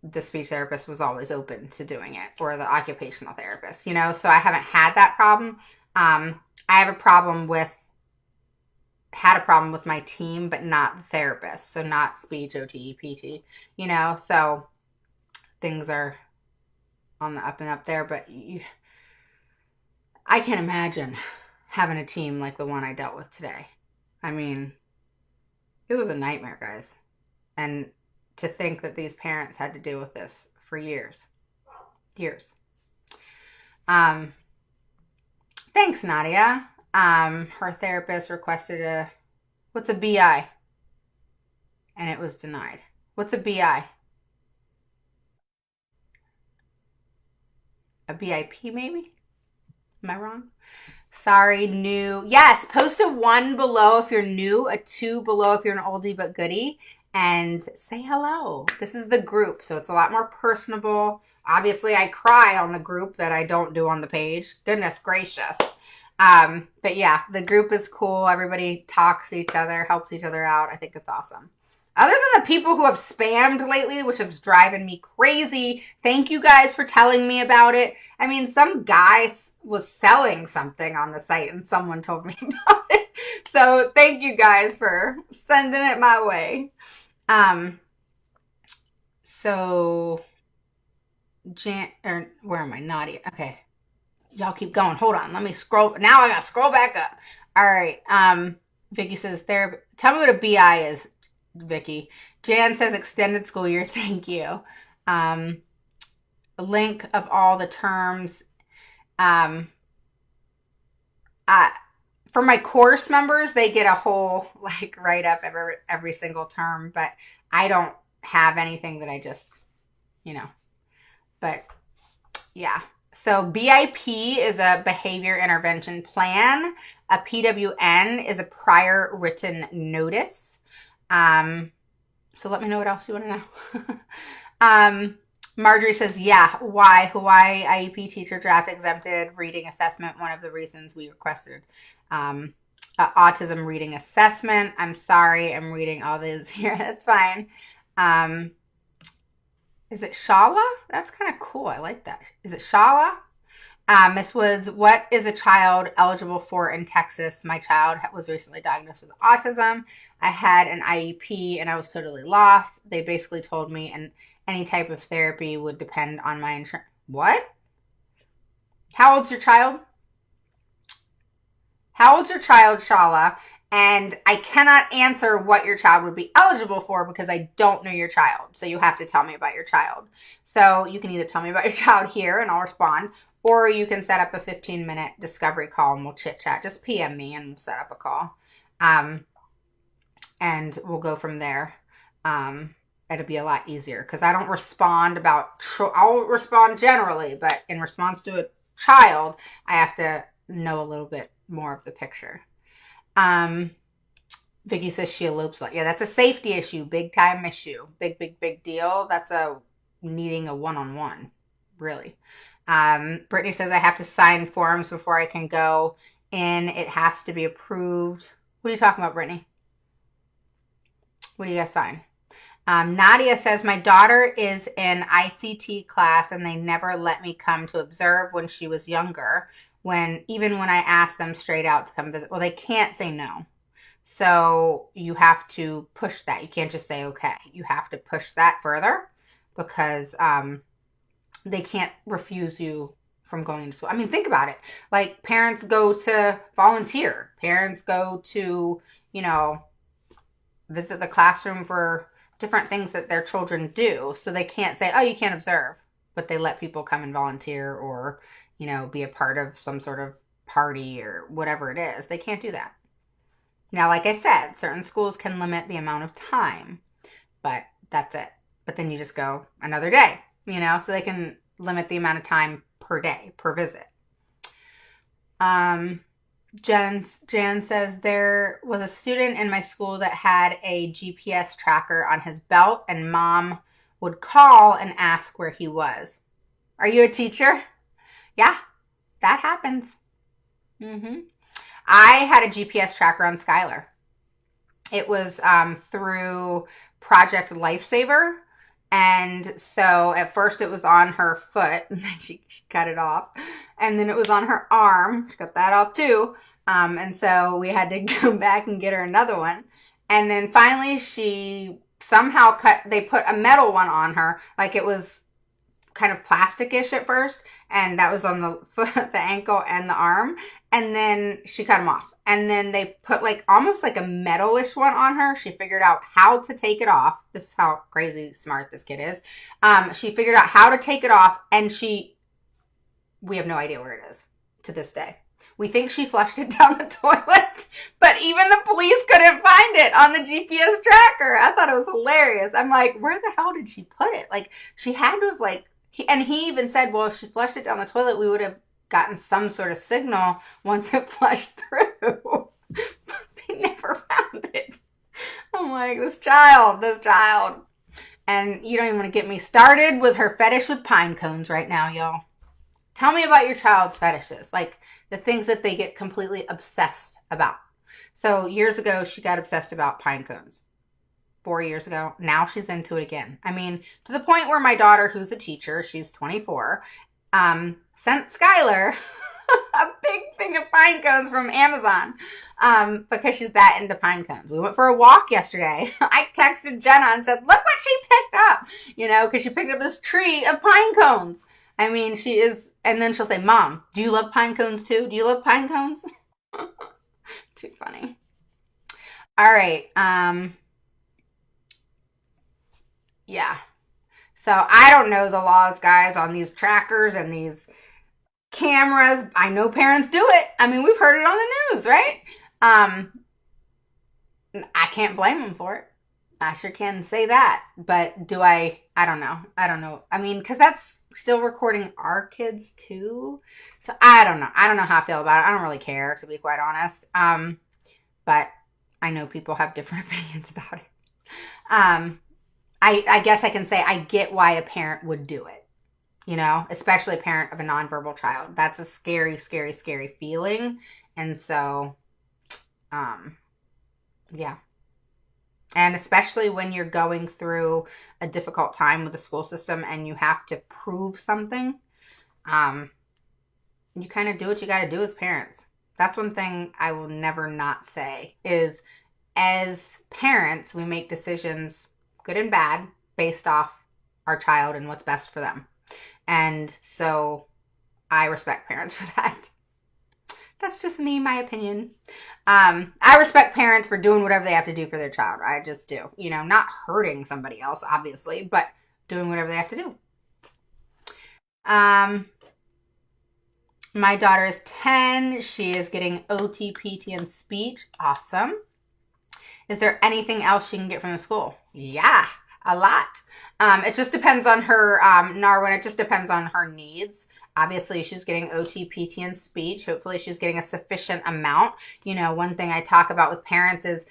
the speech therapist was always open to doing it, or the occupational therapist, you know, so I haven't had that problem. I have had a problem with my team, but not the therapist. So not speech, OT, PT, you know, so things are on the up and up there, but I can't imagine having a team like the one I dealt with today. I mean, it was a nightmare, guys. And to think that these parents had to deal with this for years. Thanks, Nadia. Her therapist requested what's a BI? And it was denied. What's a BI? A BIP maybe? Am I wrong? Sorry, new. Yes, post a 1 below if you're new, a 2 below if you're an oldie but goodie, and say hello. This is the group, so it's a lot more personable. Obviously, I cry on the group that I don't do on the page. Goodness gracious. But yeah, the group is cool. Everybody talks to each other, helps each other out. I think it's awesome. Other than the people who have spammed lately, which is driving me crazy, thank you guys for telling me about it. I mean, some guy was selling something on the site and someone told me about it. So thank you guys for sending it my way. So where am I? Nadia. Okay. Y'all keep going. Hold on. Let me scroll. Now I gotta scroll back up. All right. Vicky says therapy. Tell me what a BI is, Vicky. Jan says extended school year. Thank you. A link of all the terms. For my course members, they get a whole like write up every single term, but I don't have anything that I just, you know, but yeah. So BIP is a behavior intervention plan. A PWN is a prior written notice. So let me know what else you want to know. Marjorie says, yeah, why? Hawaii IEP teacher draft exempted reading assessment. One of the reasons we requested autism reading assessment. I'm sorry, I'm reading all these here. That's fine. Is it Shala? That's kind of cool. I like that. Is it Shala? Miss Woods, what is a child eligible for in Texas? My child was recently diagnosed with autism. I had an IEP and I was totally lost. They basically told me and any type of therapy would depend on my insurance. What? How old's your child? How old's your child, Shala? And I cannot answer what your child would be eligible for because I don't know your child. So you have to tell me about your child. So you can either tell me about your child here and I'll respond, or you can set up a 15-minute discovery call and we'll chit chat. Just PM me and we'll set up a call. And we'll go from there. It'll be a lot easier because I don't respond about, I'll respond generally, but in response to a child, I have to know a little bit more of the picture. Vicky says she elopes a lot. Yeah, that's a safety issue, big time issue, big deal. That's needing a one-on-one, really. Brittany says I have to sign forms before I can go in. It has to be approved. What are you talking about, Brittany? What do you guys sign? Nadia says my daughter is in ICT class and they never let me come to observe when she was younger. Even when I asked them straight out to come visit, well, they can't say no. So you have to push that. You can't just say, okay. You have to push that further because they can't refuse you from going to school. I mean, think about it. Like parents go to volunteer. Parents go to, visit the classroom for different things that their children do. So they can't say, oh, you can't observe. But they let people come and volunteer or be a part of some sort of party or whatever it is. They can't do that. Now, like I said, certain schools can limit the amount of time, but that's it. But then you just go another day, so they can limit the amount of time per day, per visit. Jan says there was a student in my school that had a GPS tracker on his belt and mom would call and ask where he was. Are you a teacher? Yeah, that happens. I had a GPS tracker on Skylar. It was through Project Lifesaver. And so at first it was on her foot and then she cut it off. And then it was on her arm. She cut that off too. And so we had to go back and get her another one. And then finally she somehow they put a metal one on her. Like it was kind of plastic-ish at first. And that was on the foot, the ankle, and the arm. And then she cut them off. And then they put almost like a metalish one on her. She figured out how to take it off. This is how crazy smart this kid is. She figured out how to take it off. And we have no idea where it is to this day. We think she flushed it down the toilet. But even the police couldn't find it on the GPS tracker. I thought it was hilarious. I'm like, where the hell did she put it? She had to have he even said, well, if she flushed it down the toilet, we would have gotten some sort of signal once it flushed through. But they never found it. I'm like, this child. And you don't even want to get me started with her fetish with pine cones right now, y'all. Tell me about your child's fetishes. The things that they get completely obsessed about. So years ago, she got obsessed about pine cones. 4 years ago. Now she's into it again. I mean, to the point where my daughter, who's a teacher, she's 24, sent Skylar a big thing of pine cones from Amazon because she's that into pine cones. We went for a walk yesterday. I texted Jenna and said, look what she picked up, because she picked up this tree of pine cones. I mean, she is, and then she'll say, Mom, do you love pine cones too? Do you love pine cones? Too funny. All right. Yeah. So I don't know the laws, guys, on these trackers and these cameras. I know parents do it. I mean, we've heard it on the news, right? I can't blame them for it. I sure can say that, but do I don't know. I don't know. I mean, because that's still recording our kids too. So I don't know. I don't know how I feel about it. I don't really care, to be quite honest. But I know people have different opinions about it. I guess I can say I get why a parent would do it, especially a parent of a nonverbal child. That's a scary, scary, scary feeling. And so, yeah. And especially when you're going through a difficult time with the school system and you have to prove something, you kind of do what you got to do as parents. That's one thing I will never not say is, as parents, we make decisions, good and bad, based off our child and what's best for them. And so I respect parents for that. That's just me, my opinion. I respect parents for doing whatever they have to do for their child. I just do. Not hurting somebody else, obviously, but doing whatever they have to do. My daughter is 10. She is getting OT, PT, and speech. Awesome. Is there anything else she can get from the school? Yeah, a lot. It just depends on her, Narwin, it just depends on her needs. Obviously, she's getting OT, PT, and speech. Hopefully, she's getting a sufficient amount. One thing I talk about with parents is,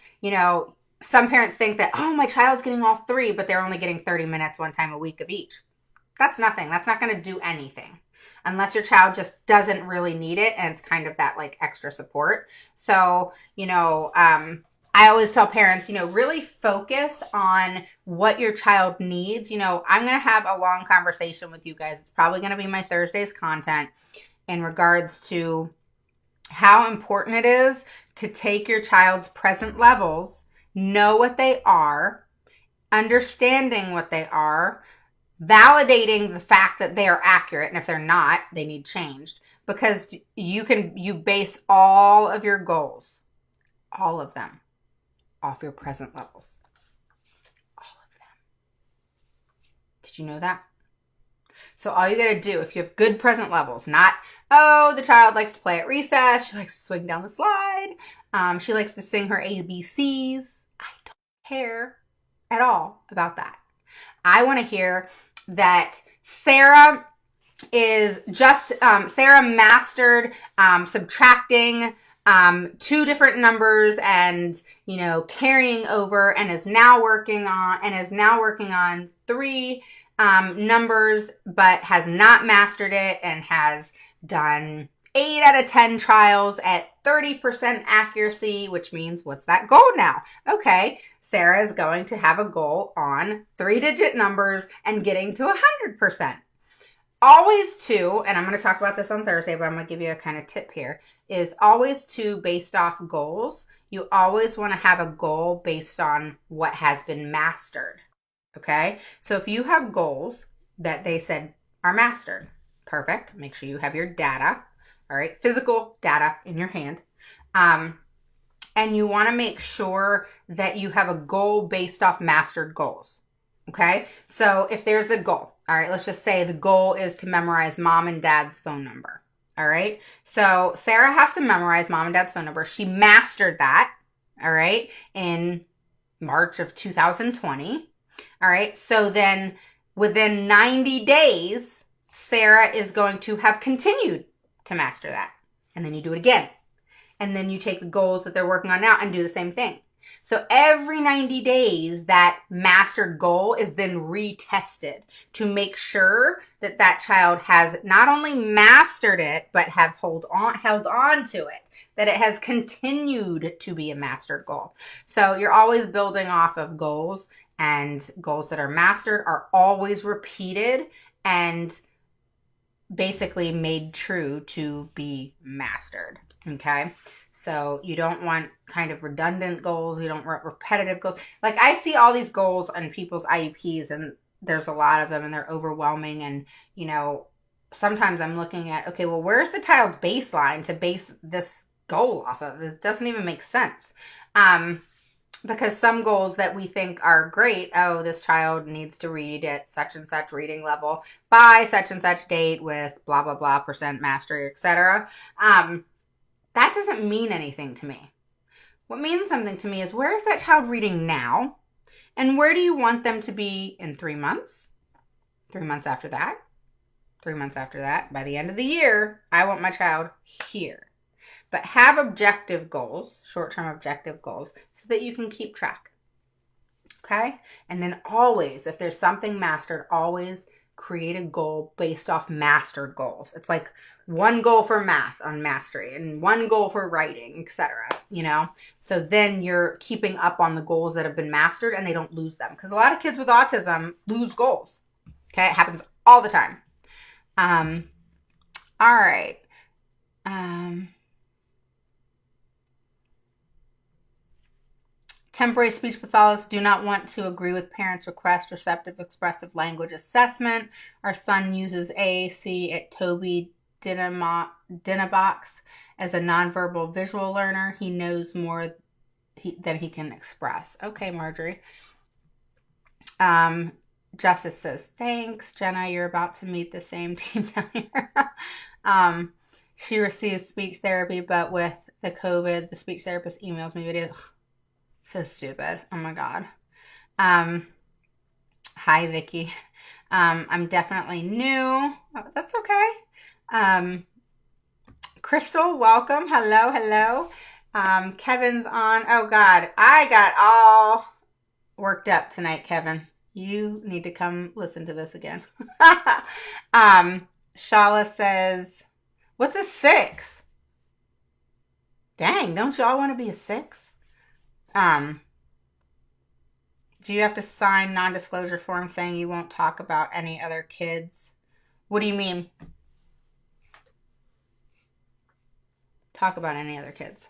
some parents think that, oh, my child's getting all three, but they're only getting 30 minutes one time a week of each. That's nothing. That's not going to do anything unless your child just doesn't really need it and it's kind of that like extra support. So, I always tell parents, really focus on what your child needs. I'm going to have a long conversation with you guys. It's probably going to be my Thursday's content in regards to how important it is to take your child's present levels, know what they are, understanding what they are, validating the fact that they are accurate. And if they're not, they need changed, because you base all of your goals, all of them, off your present levels. All of them. Did you know that? So all you got to do, if you have good present levels, not, oh, the child likes to play at recess, she likes to swing down the slide, she likes to sing her ABCs. I don't care at all about that. I want to hear that Sarah is just, Sarah mastered subtracting two different numbers and, carrying over, and is now working on three numbers, but has not mastered it and has done 8 out of 10 trials at 30% accuracy, which means what's that goal now? Okay, Sarah is going to have a goal on 3-digit numbers and getting to 100%. Always to, and I'm going to talk about this on Thursday, but I'm going to give you a kind of tip here, is always to, based off goals, you always want to have a goal based on what has been mastered. Okay? So if you have goals that they said are mastered, perfect. Make sure you have your data, all right, physical data in your hand. And you want to make sure that you have a goal based off mastered goals. Okay? So if there's a goal, all right, let's just say the goal is to memorize mom and dad's phone number. All right. So Sarah has to memorize mom and dad's phone number. She mastered that. All right. In March of 2020. All right. So then within 90 days, Sarah is going to have continued to master that. And then you do it again. And then you take the goals that they're working on now and do the same thing. So every 90 days, that mastered goal is then retested to make sure that that child has not only mastered it, but have held on to it, that it has continued to be a mastered goal. So you're always building off of goals, and goals that are mastered are always repeated and basically made true to be mastered. Okay. So you don't want kind of redundant goals. You don't want repetitive goals. Like, I see all these goals on people's IEPs, and there's a lot of them, and they're overwhelming. And, sometimes I'm looking at, okay, well, where's the child's baseline to base this goal off of? It doesn't even make sense. Because some goals that we think are great, oh, this child needs to read at such and such reading level by such and such date with blah, blah, blah, percent mastery, etc. That doesn't mean anything to me. What means something to me is, where is that child reading now? And where do you want them to be in 3 months? 3 months after that? 3 months after that? By the end of the year, I want my child here. But have objective goals, short-term objective goals, so that you can keep track. Okay? And then always, if there's something mastered, always create a goal based off mastered goals. It's like one goal for math on mastery and one goal for writing, etc. You know? So then you're keeping up on the goals that have been mastered and they don't lose them. Because a lot of kids with autism lose goals. Okay? It happens all the time. All right. Temporary speech pathologists do not want to agree with parents' request receptive expressive language assessment. Our son uses AAC at Toby Dinabox as a nonverbal visual learner. He knows more than he can express. Okay, Marjorie. Justice says, thanks. Jenna, you're about to meet the same team down here. She receives speech therapy, but with the COVID, the speech therapist emails me videos. So stupid. Oh my God. Hi, Vicky. I'm definitely new. Oh, that's okay. Crystal, welcome. Hello. Kevin's on. Oh God. I got all worked up tonight, Kevin. You need to come listen to this again. Shala says, what's a 6? Dang, don't y'all want to be a 6? Do you have to sign non-disclosure form saying you won't talk about any other kids? What do you mean? Talk about any other kids.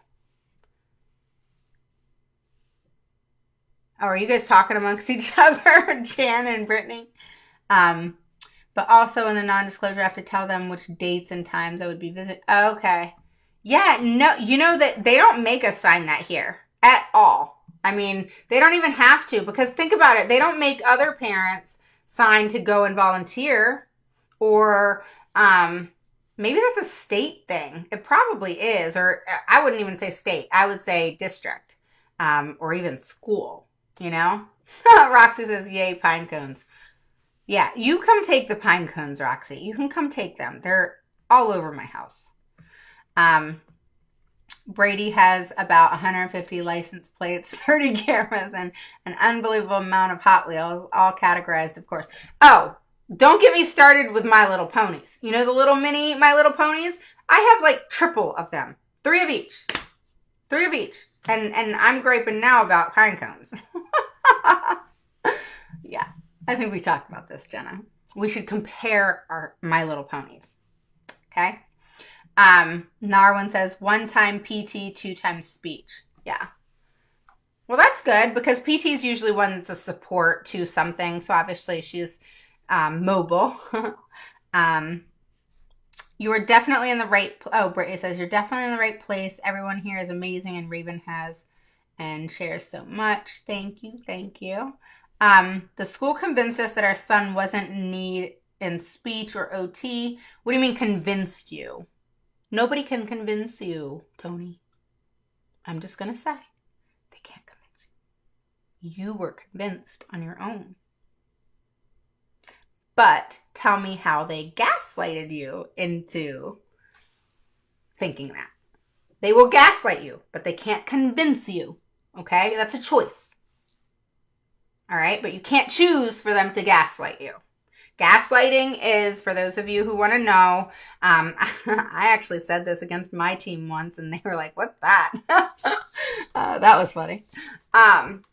Oh, are you guys talking amongst each other, Jan and Brittany? But also in the non-disclosure, I have to tell them which dates and times I would be visiting. Okay. Yeah, no, you know that they don't make us sign that here at all. I mean, they don't even have to, because think about it. They don't make other parents sign to go and volunteer, or maybe that's a state thing. It probably is, or I wouldn't even say state. I would say district, or even school, you know? Roxy says, yay, pine cones. Yeah, you come take the pine cones, Roxy. You can come take them. They're all over my house. Brady has about 150 license plates, 30 cameras, and an unbelievable amount of Hot Wheels, all categorized, of course. Oh, don't get me started with My Little Ponies. You know the little mini My Little Ponies? I have like triple of them. 3 of each. 3 of each. And I'm griping now about pine cones. Yeah, I think we talked about this, Jenna. We should compare our My Little Ponies. Okay? Narwin says 1 time PT, 2 times speech. Yeah. Well, that's good, because PT is usually one that's a support to something. So obviously she's mobile. You are definitely in the right. Brittany says you're definitely in the right place. Everyone here is amazing, and Raven has and shares so much. Thank you. The school convinced us that our son wasn't in need in speech or OT. What do you mean convinced you? Nobody can convince you, Tony. I'm just going to say, they can't convince you. You were convinced on your own. But tell me how they gaslighted you into thinking that. They will gaslight you, but they can't convince you. Okay? That's a choice. All right? But you can't choose for them to gaslight you. Gaslighting is, for those of you who want to know, I actually said this against my team once, and they were like, what's that? That was funny.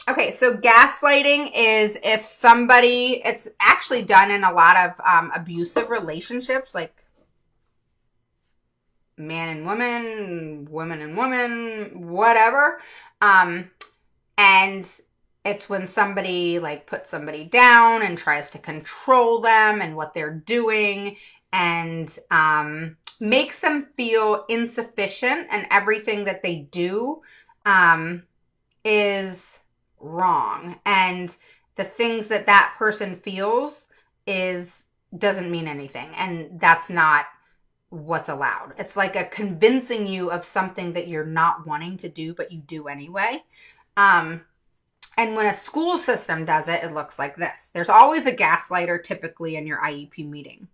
Okay, so gaslighting is if somebody, it's actually done in a lot of abusive relationships, like man and woman, woman and woman, whatever. And it's when somebody like puts somebody down and tries to control them and what they're doing, and makes them feel insufficient, and everything that they do is wrong. And the things that that person feels doesn't mean anything. And that's not what's allowed. It's like a convincing you of something that you're not wanting to do, but you do anyway. And when a school system does it, it looks like this. There's always a gaslighter typically in your IEP meeting.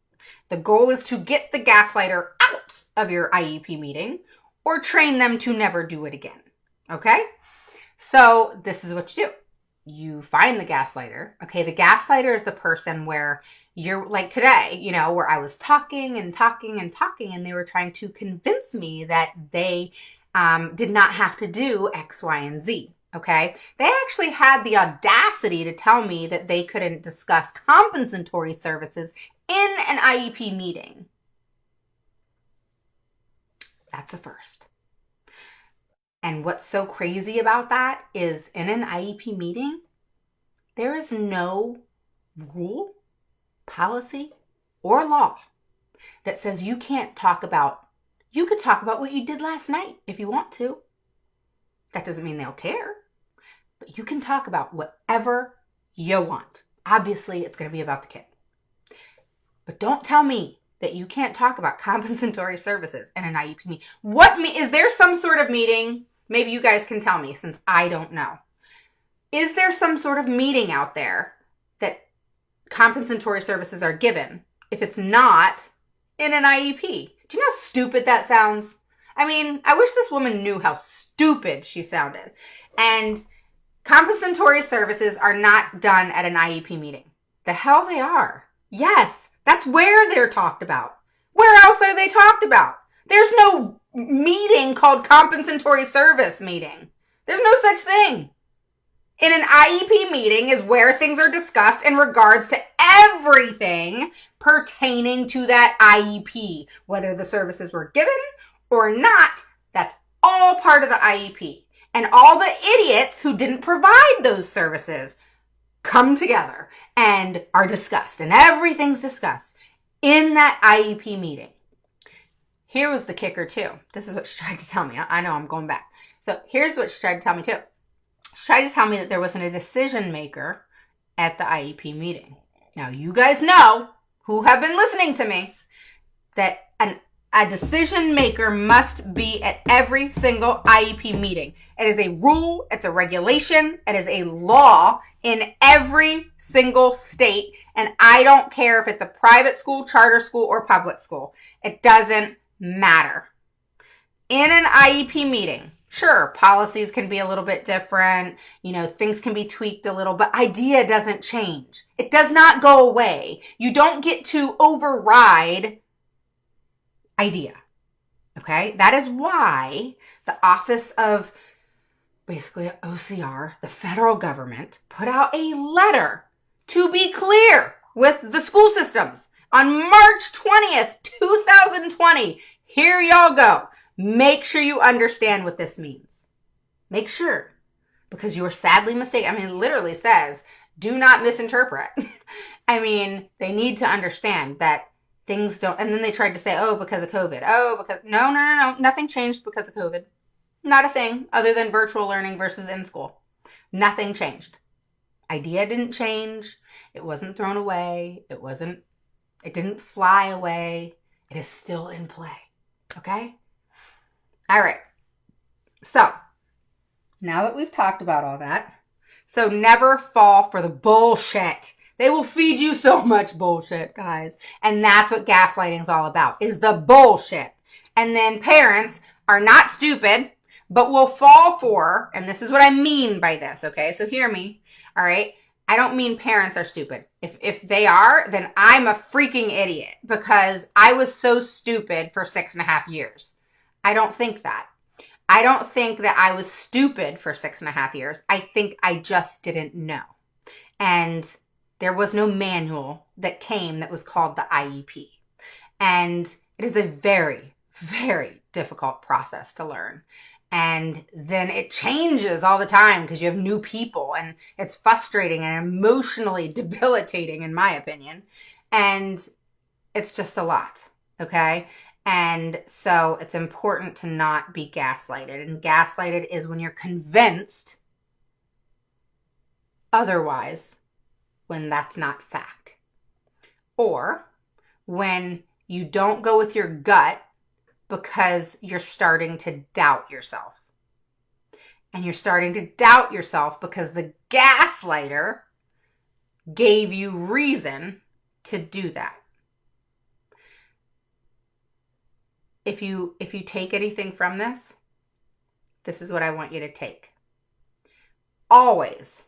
The goal is to get the gaslighter out of your IEP meeting or train them to never do it again. Okay? So this is what you do. You find the gaslighter. Okay, the gaslighter is the person where you're like today, you know, where I was talking and they were trying to convince me that they did not have to do X, Y, and Z. Okay, they actually had the audacity to tell me that they couldn't discuss compensatory services in an IEP meeting. That's a first. And what's so crazy about that is in an IEP meeting, there is no rule, policy, or law that says you could talk about what you did last night if you want to. That doesn't mean they'll care, but you can talk about whatever you want. Obviously, it's going to be about the kid. But don't tell me that you can't talk about compensatory services in an IEP meeting. Is there some sort of meeting? Maybe you guys can tell me since I don't know. Is there some sort of meeting out there that compensatory services are given? If it's not, in an IEP. Do you know how stupid that sounds? I mean, I wish this woman knew how stupid she sounded. And compensatory services are not done at an IEP meeting. The hell they are. Yes, that's where they're talked about. Where else are they talked about? There's no meeting called compensatory service meeting. There's no such thing. In an IEP meeting is where things are discussed in regards to everything pertaining to that IEP. Whether the services were given or not, that's all part of the IEP. And all the idiots who didn't provide those services come together and are discussed. And everything's discussed in that IEP meeting. Here was the kicker too. This is what she tried to tell me. I know I'm going back. So here's what she tried to tell me too. She tried to tell me that there wasn't a decision maker at the IEP meeting. Now you guys know, who have been listening to me, that a decision maker must be at every single IEP meeting. It is a rule, it's a regulation, it is a law in every single state. And I don't care if it's a private school, charter school, or public school. It doesn't matter. In an IEP meeting, sure, policies can be a little bit different, things can be tweaked a little, but idea doesn't change. It does not go away. You don't get to override idea. Okay? That is why the Office of basically OCR, the federal government, put out a letter to be clear with the school systems on March 20th, 2020. Here y'all go. Make sure you understand what this means. Make sure, because you are sadly mistaken. It literally says, do not misinterpret. They need to understand that things don't, and then they tried to say, because of COVID. No, nothing changed because of COVID. Not a thing other than virtual learning versus in school. Nothing changed. Idea didn't change. It wasn't thrown away. It didn't fly away. It is still in play. Okay? All right. So, now that we've talked about all that, so never fall for the bullshit. They will feed you so much bullshit, guys. And that's what gaslighting is all about, is the bullshit. And then parents are not stupid, but will fall for, and this is what I mean by this, okay? So hear me, all right? I don't mean parents are stupid. If they are, then I'm a freaking idiot because I was so stupid for 6.5 years. I don't think that. I don't think that I was stupid for 6.5 years. I think I just didn't know. And there was no manual that came that was called the IEP. And it is a very, very difficult process to learn. And then it changes all the time because you have new people and it's frustrating and emotionally debilitating in my opinion. And it's just a lot, okay? And so it's important to not be gaslighted. And gaslighted is when you're convinced otherwise when that's not fact. Or when you don't go with your gut because you're starting to doubt yourself. And you're starting to doubt yourself because the gaslighter gave you reason to do that. If you take anything from this, this is what I want you to take. Always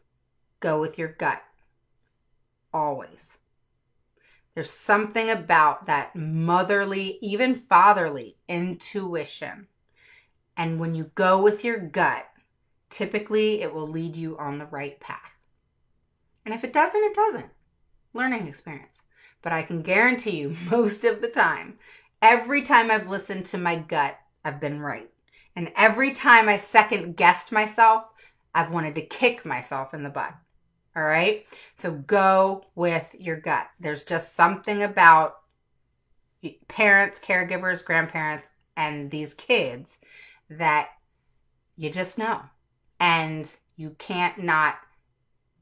go with your gut. Always. There's something about that motherly, even fatherly intuition. And when you go with your gut, typically it will lead you on the right path. And if it doesn't, it doesn't. Learning experience. But I can guarantee you, most of the time, every time I've listened to my gut, I've been right. And every time I second guessed myself, I've wanted to kick myself in the butt. All right? So go with your gut. There's just something about parents, caregivers, grandparents, and these kids that you just know. And you can't not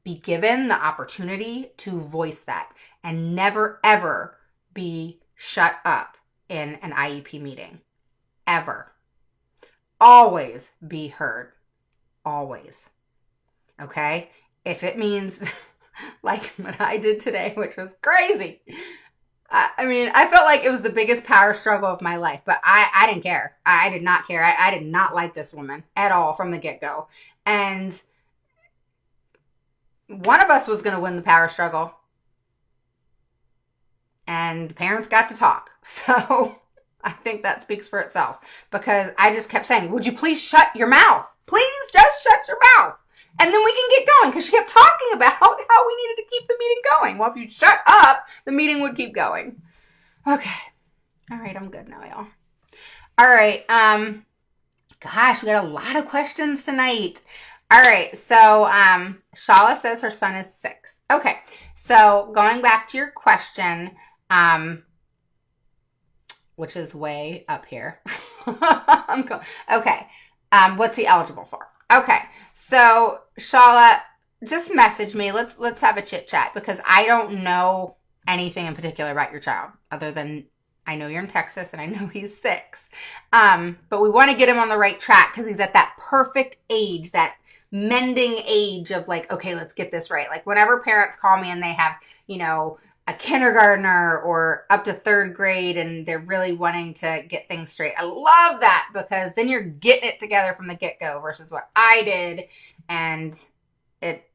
be given the opportunity to voice that. And never, ever be shut up in an IEP meeting. Ever. Always be heard. Always. Okay? If it means like what I did today, which was crazy. I mean, I felt like it was the biggest power struggle of my life, but I didn't care. I did not care. I did not like this woman at all from the get-go. And one of us was going to win the power struggle. And the parents got to talk. So I think that speaks for itself. Because I just kept saying, would you please shut your mouth? Please just shut your mouth. And then we can get going. Because she kept talking about how we needed to keep the meeting going. Well, if you shut up, the meeting would keep going. Okay. All right, I'm good now, y'all. All right. Gosh, we got a lot of questions tonight. All right. So Shala says her son is 6. Okay. So going back to your question, which is way up here. Okay. What's he eligible for? Okay. So Shala, just message me. Let's have a chit chat because I don't know anything in particular about your child other than I know you're in Texas and I know he's 6. But we want to get him on the right track because he's at that perfect age, that mending age of like, okay, let's get this right. Like whenever parents call me and they have, a kindergartner or up to 3rd grade and they're really wanting to get things straight. I love that because then you're getting it together from the get-go versus what I did and it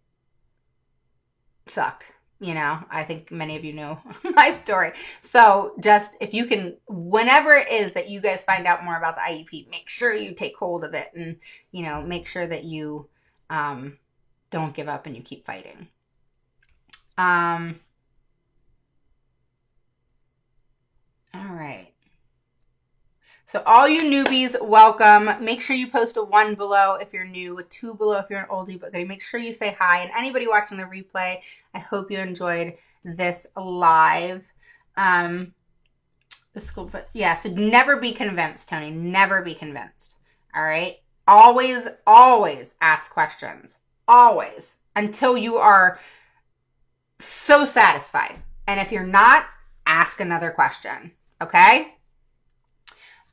sucked. I think many of you know my story. So just if you can, whenever it is that you guys find out more about the IEP, make sure you take hold of it and, make sure that you don't give up and you keep fighting. All right. So all you newbies, welcome. Make sure you post a 1 below if you're new, a 2 below if you're an oldie, but make sure you say hi. And anybody watching the replay, I hope you enjoyed this live. The school, but yeah, so never be convinced, Tony. Never be convinced. All right. Always, always ask questions. Always. Until you are so satisfied. And if you're not, ask another question. Okay?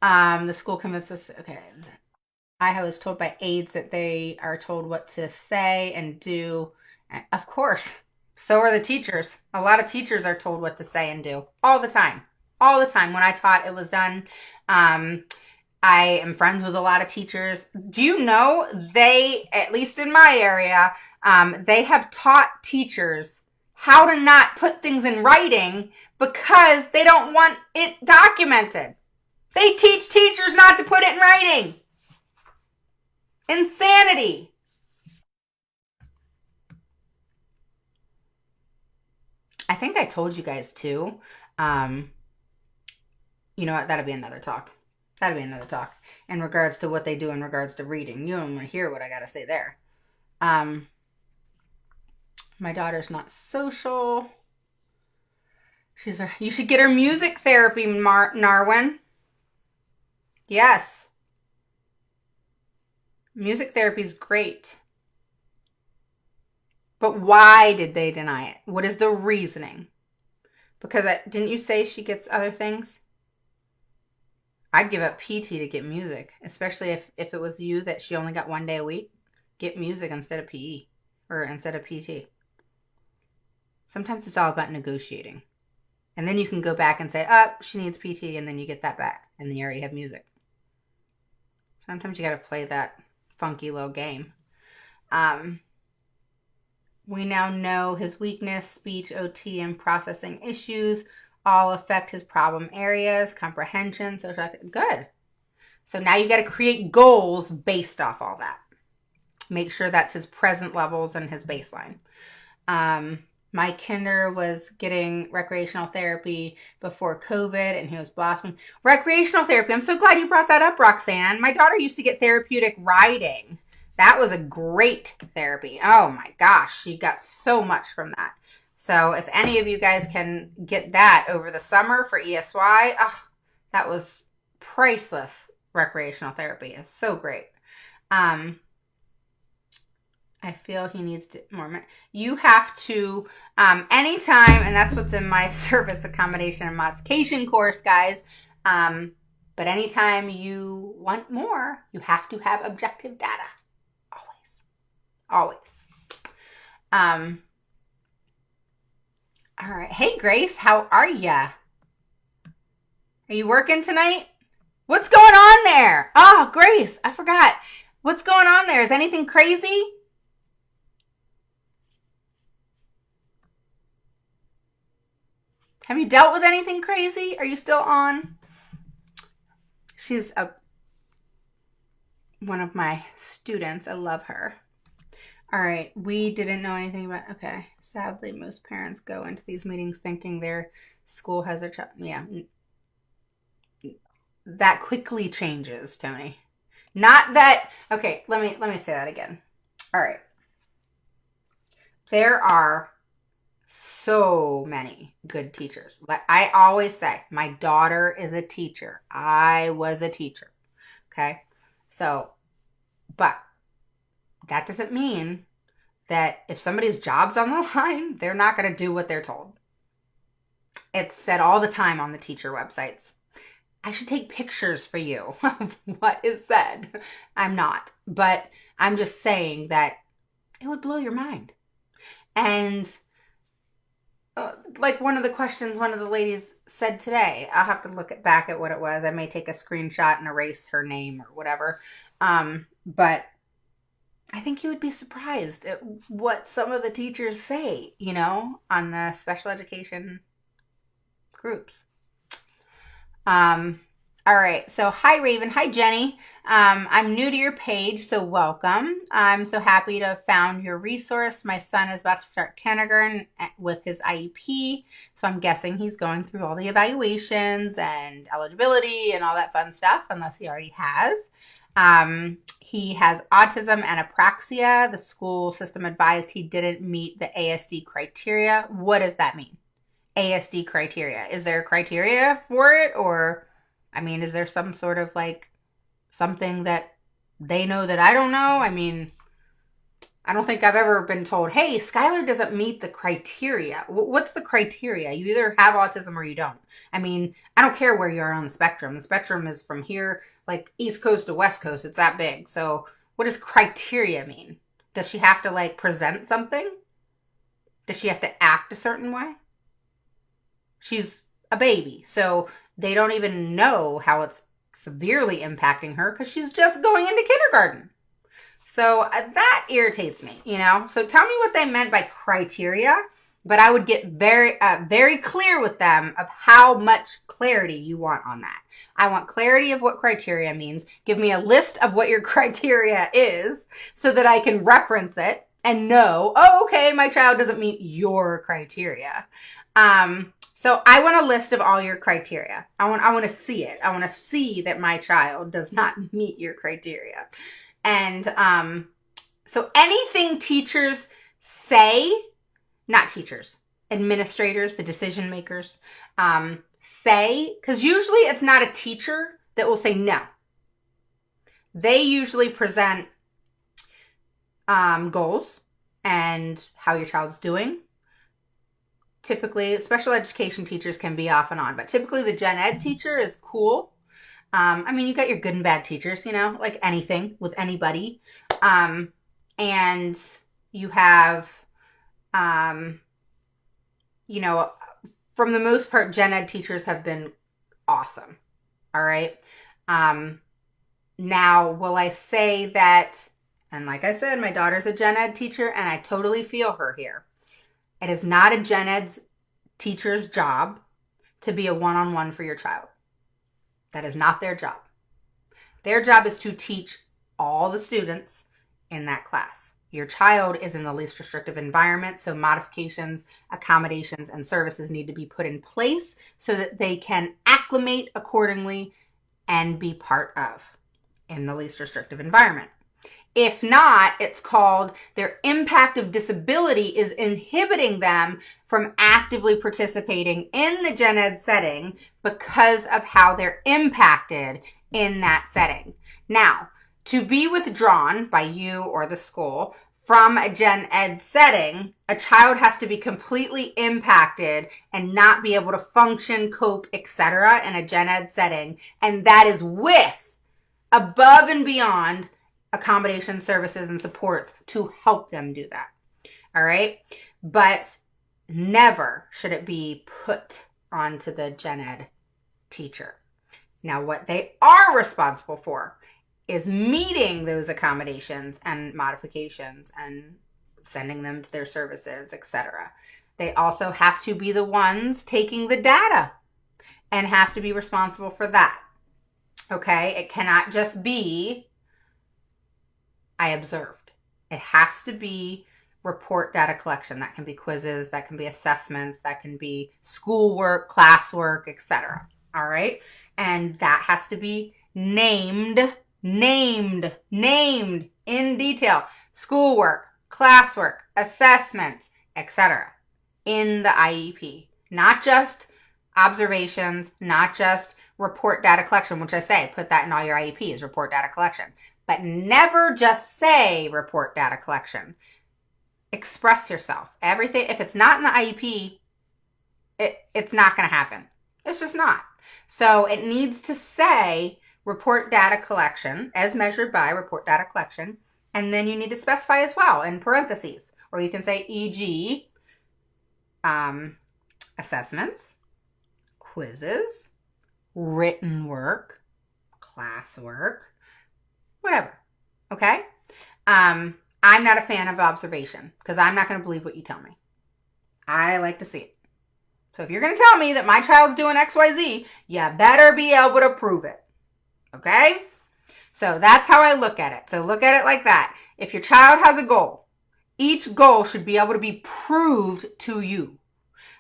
The school convinced us, okay. I was told by aides that they are told what to say and do. And of course, so are the teachers. A lot of teachers are told what to say and do all the time. All the time. When I taught, it was done. I am friends with a lot of teachers. Do you know they, at least in my area, they have taught teachers how to not put things in writing because they don't want it documented. They teach teachers not to put it in writing. Insanity. I think I told you guys too. You know what? That'll be another talk. That'll be another talk in regards to what they do in regards to reading. You don't want to hear what I got to say there. My daughter's not social. You should get her music therapy, Narwin. Yes. Music therapy is great. But why did they deny it? What is the reasoning? Because didn't you say she gets other things? I'd give up PT to get music, especially if it was you that she only got 1 day a week. Get music instead of PE or instead of PT. Sometimes it's all about negotiating. And then you can go back and say, she needs PT, and then you get that back. And then you already have music. Sometimes you got to play that funky little game. We now know his weakness, speech, OT, and processing issues all affect his problem areas, comprehension, social. Good. So now you got to create goals based off all that. Make sure that's his present levels and his baseline. My kinder was getting recreational therapy before COVID, and he was blossoming. Recreational therapy. I'm so glad you brought that up, Roxanne. My daughter used to get therapeutic riding. That was a great therapy. Oh my gosh, she got so much from that. So if any of you guys can get that over the summer for ESY, that was priceless recreational therapy. It's so great. I feel he needs more. You have to, anytime, and that's what's in my service accommodation and modification course, guys. But anytime you want more, you have to have objective data. Always. All right. Hey, Grace, how are ya? Are you working tonight? What's going on there? Oh, Grace, I forgot. What's going on there? Is anything crazy? Have you dealt with anything crazy? Are you still on? She's one of my students. I love her. All right, we didn't know anything about, okay. Sadly, most parents go into these meetings thinking their school has their child. Yeah. That quickly changes, Tony. Not that, okay, let me say that again. All right. There are so many good teachers. Like I always say, my daughter is a teacher. I was a teacher. Okay? So, but that doesn't mean that if somebody's job's on the line, they're not going to do what they're told. It's said all the time on the teacher websites. I should take pictures for you of what is said. I'm not, but I'm just saying that it would blow your mind. And like one of the questions one of the ladies said today, I'll have to look back at what it was. I may take a screenshot and erase her name or whatever. But I think you would be surprised at what some of the teachers say, on the special education groups. All right. So hi, Raven. Hi, Jenny. I'm new to your page, so welcome. I'm so happy to have found your resource. My son is about to start kindergarten with his IEP, so I'm guessing he's going through all the evaluations and eligibility and all that fun stuff, unless he already has. He has autism and apraxia. The school system advised he didn't meet the ASD criteria. What does that mean? ASD criteria. Is there a criteria for it? Or, is there some sort of something that they know that I don't know? I don't think I've ever been told, hey, Skylar doesn't meet the criteria. What's the criteria? You either have autism or you don't. I don't care where you are on the spectrum. The spectrum is from here, East Coast to West Coast. It's that big. So what does criteria mean? Does she have to present something? Does she have to act a certain way? She's a baby, so they don't even know how it's severely impacting her because she's just going into kindergarten. So that irritates me, So tell me what they meant by criteria, but I would get very, very clear with them of how much clarity you want on that. I want clarity of what criteria means. Give me a list of what your criteria is so that I can reference it and know, okay, my child doesn't meet your criteria. So I want a list of all your criteria. I want to see it. I want to see that my child does not meet your criteria. And so anything teachers say, not teachers, administrators, the decision makers, say, because usually it's not a teacher that will say no. They usually present goals and how your child's doing. Typically, special education teachers can be off and on, but typically the gen ed teacher is cool. You got your good and bad teachers, like anything with anybody. And You have, you know, from the most part, gen ed teachers have been awesome. All right. Now, will I say that, and like I said, my daughter's a gen ed teacher and I totally feel her here. It is not a gen ed teacher's job to be a one-on-one for your child. That is not their job. Their job is to teach all the students in that class. Your child is in the least restrictive environment, so modifications, accommodations, and services need to be put in place so that they can acclimate accordingly and be part of in the least restrictive environment. If not, it's called their impact of disability is inhibiting them from actively participating in the gen ed setting because of how they're impacted in that setting. Now, to be withdrawn by you or the school from a gen ed setting, a child has to be completely impacted and not be able to function, cope, etc. in a gen ed setting. And that is with above and beyond accommodation services and supports to help them do that. All right. But never should it be put onto the gen ed teacher. Now, what they are responsible for is meeting those accommodations and modifications and sending them to their services, etc. They also have to be the ones taking the data and have to be responsible for that. Okay? It cannot just be, I observed. It has to be report data collection. That can be quizzes, that can be assessments, that can be schoolwork, classwork, etc. All right? And that has to be named in detail. Schoolwork, classwork, assessments, etc. in the IEP. Not just observations, not just report data collection, which I say, put that in all your IEPs, report data collection. But never just say report data collection. Express yourself. Everything, if it's not in the IEP, it's not going to happen. It's just not. So it needs to say report data collection as measured by report data collection. And then you need to specify as well in parentheses, or you can say e.g. Assessments, quizzes, written work, classwork, whatever. Okay? I'm not a fan of observation because I'm not going to believe what you tell me. I like to see it. So if you're going to tell me that my child's doing XYZ, you better be able to prove it. Okay? So that's how I look at it. So look at it like that. If your child has a goal, each goal should be able to be proved to you.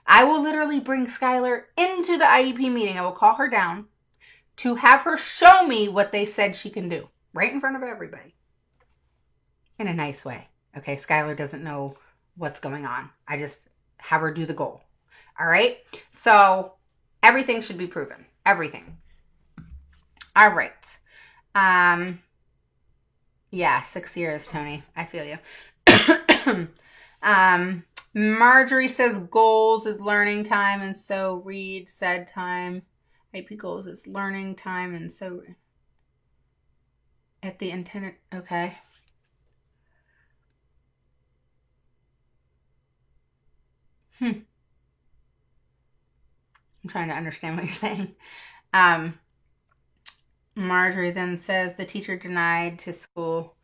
I will literally bring Skylar into the IEP meeting. I will call her down to have her show me what they said she can do right in front of everybody in a nice way. Okay, Skylar doesn't know what's going on. I just have her do the goal. All right, so everything should be proven. Everything. All right. Yeah, 6 years, Tony. I feel you. Marjorie says goals is learning time, and so Reed said time. IP goals is learning time, and so at the intended. Okay. I'm trying to understand what you're saying. Marjorie then says the teacher denied to school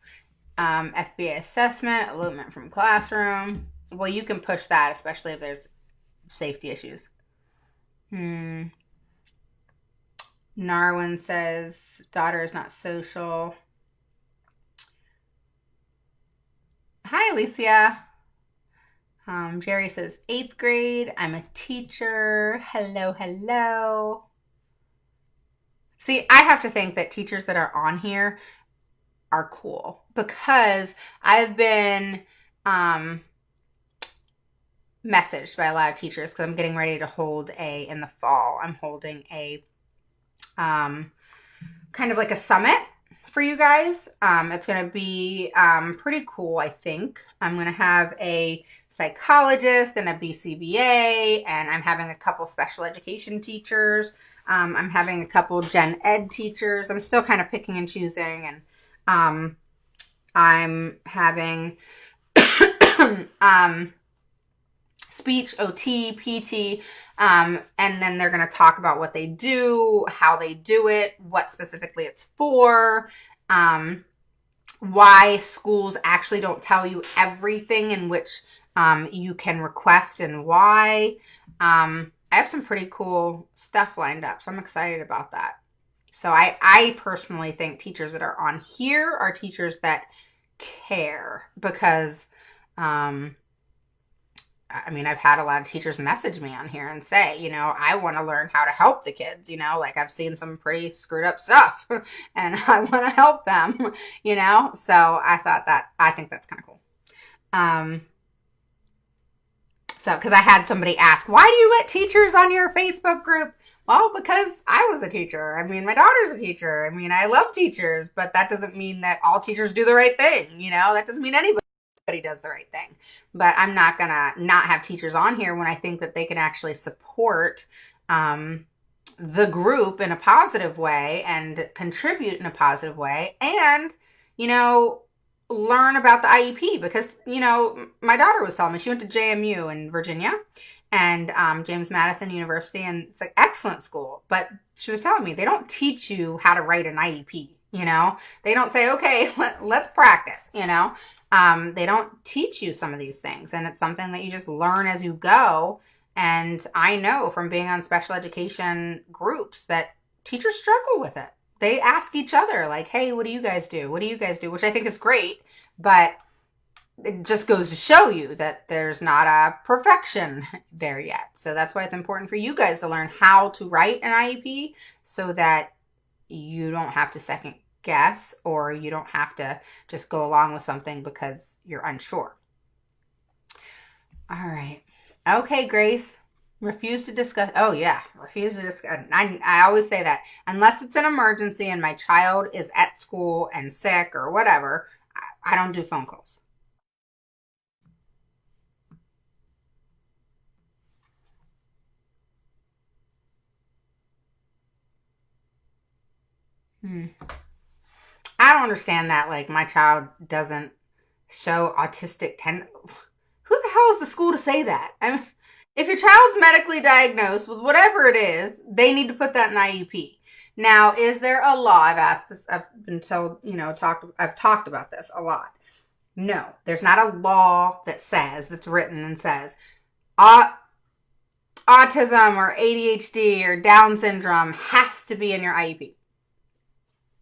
FBA assessment, elopement from classroom. Well, you can push that, especially if there's safety issues. Narwin says daughter is not social. Hi, Alicia. Jerry says 8th grade. I'm a teacher. Hello, hello. See, I have to think that teachers that are on here are cool because I've been messaged by a lot of teachers because I'm getting ready to hold in the fall. I'm holding a kind of like a summit for you guys. It's going to be pretty cool, I think. I'm going to have a psychologist and a BCBA, and I'm having a couple special education teachers. I'm having a couple gen ed teachers. I'm still kind of picking and choosing, and I'm having speech, OT, PT, and then they're going to talk about what they do, how they do it, what specifically it's for, why schools actually don't tell you everything in which you can request and why. I have some pretty cool stuff lined up, so I'm excited about that. So I personally think teachers that are on here are teachers that care because, I mean, I've had a lot of teachers message me on here and say, you know, I want to learn how to help the kids, you know, like I've seen some pretty screwed up stuff and I want to help them, you know? So I think that's kind of cool. So, because I had somebody ask, why do you let teachers on your Facebook group? Well, because I was a teacher. I mean, my daughter's a teacher. I mean, I love teachers, but that doesn't mean that all teachers do the right thing. You know, that doesn't mean anybody does the right thing. But I'm not going to not have teachers on here when I think that they can actually support the group in a positive way and contribute in a positive way and, you know, learn about the IEP because, you know, my daughter was telling me she went to JMU in Virginia and James Madison University, and it's an excellent school. But she was telling me they don't teach you how to write an IEP, you know? They don't say, okay, let's practice, you know? They don't teach you some of these things, and it's something that you just learn as you go. And I know from being on special education groups that teachers struggle with it. They ask each other like, hey, what do you guys do? What do you guys do? Which I think is great, but it just goes to show you that there's not a perfection there yet. So that's why it's important for you guys to learn how to write an IEP so that you don't have to second guess or you don't have to just go along with something because you're unsure. All right. Okay, Grace. Refuse to discuss. Oh, yeah. Refuse to discuss. I always say that. Unless it's an emergency and my child is at school and sick or whatever, I don't do phone calls. I don't understand that. Like, my child doesn't show autistic Who the hell is the school to say that? I mean, if your child's medically diagnosed with whatever it is, they need to put that in IEP. Now, is there a law? I've asked this. I've been told, you know, I've talked about this a lot. No, there's not a law that's written and says, autism or ADHD or Down syndrome has to be in your IEP.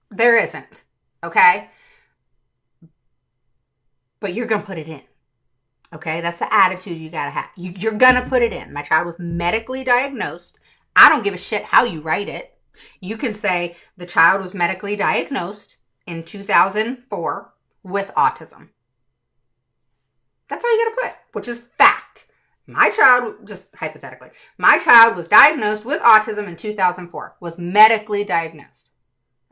There isn't. Okay? But you're going to put it in. Okay, that's the attitude you gotta have. You're gonna put it in. My child was medically diagnosed. I don't give a shit how you write it. You can say the child was medically diagnosed in 2004 with autism. That's all you gotta put, which is fact. My child, just hypothetically, my child was diagnosed with autism in 2004, was medically diagnosed.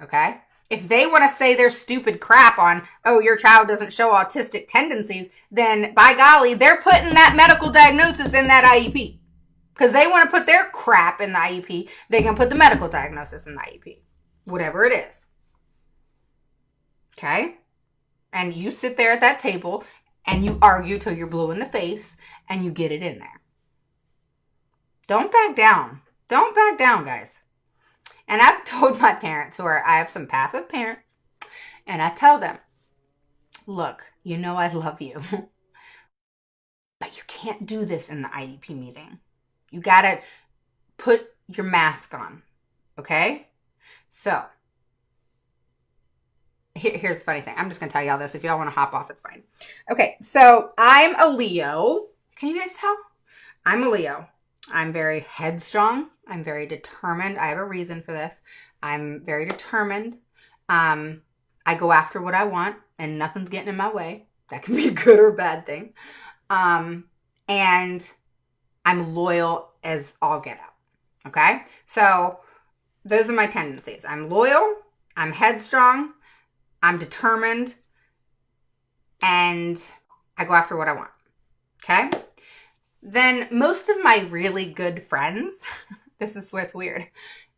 Okay? If they want to say their stupid crap on, oh, your child doesn't show autistic tendencies, then by golly, they're putting that medical diagnosis in that IEP. Because they want to put their crap in the IEP, they can put the medical diagnosis in the IEP. Whatever it is. Okay? And you sit there at that table and you argue till you're blue in the face and you get it in there. Don't back down. Don't back down, guys. And I've told my parents, I have some passive parents, and I tell them, look, you know I love you, but you can't do this in the IEP meeting. You gotta put your mask on, okay? So, here's the funny thing. I'm just gonna tell y'all this. If y'all wanna hop off, it's fine. Okay, so I'm a Leo. Can you guys tell? I'm a Leo. I'm very headstrong. I'm very determined. I have a reason for this. I'm very determined. I go after what I want and nothing's getting in my way. That can be a good or bad thing. And I'm loyal as all get out. Okay? So those are my tendencies. I'm loyal. I'm headstrong. I'm determined. And I go after what I want. Okay? Then most of my really good friends, this is what's weird,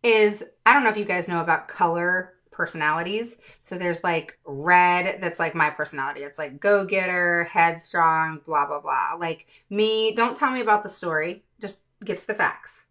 is I don't know if you guys know about color personalities. So there's like red, that's like my personality. It's like go-getter, headstrong, blah, blah, blah. Like me, don't tell me about the story. Just get to the facts.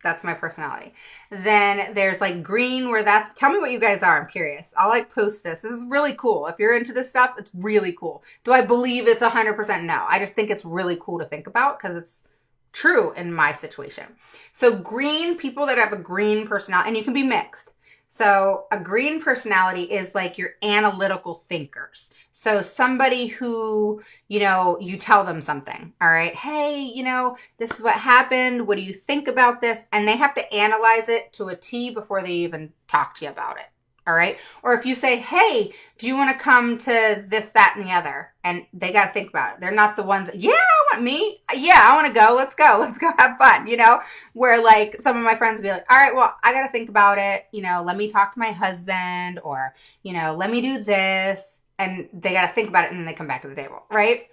That's my personality. Then there's like green, where that's, tell me what you guys are. I'm curious. I'll like post this. This is really cool. If you're into this stuff, it's really cool. Do I believe it's 100%? No. I just think it's really cool to think about because it's true in my situation. So green, people that have a green personality, and you can be mixed. So a green personality is like your analytical thinkers. So somebody who, you know, you tell them something, all right? Hey, you know, this is what happened. What do you think about this? And they have to analyze it to a T before they even talk to you about it. All right. Or if you say, hey, do you want to come to this, that, and the other? And they got to think about it. They're not the ones that, yeah, I want me. Yeah, I want to go. Let's go. Let's go have fun. You know, where like some of my friends be like, all right, well, I got to think about it. You know, let me talk to my husband, or, you know, let me do this. And they got to think about it and then they come back to the table. Right.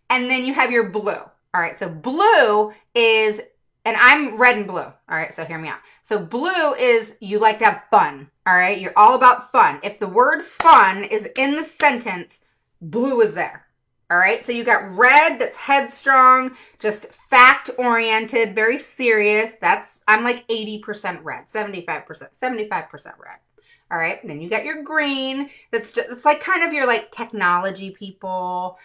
And then you have your blue. All right. So blue is, and I'm red and blue. All right. So hear me out. So blue is you like to have fun. All right. You're all about fun. If the word fun is in the sentence, blue is there. All right. So you got red, that's headstrong, just fact oriented, very serious. I'm like 80% red, 75% red. All right. And then you got your green. It's like kind of your like technology people.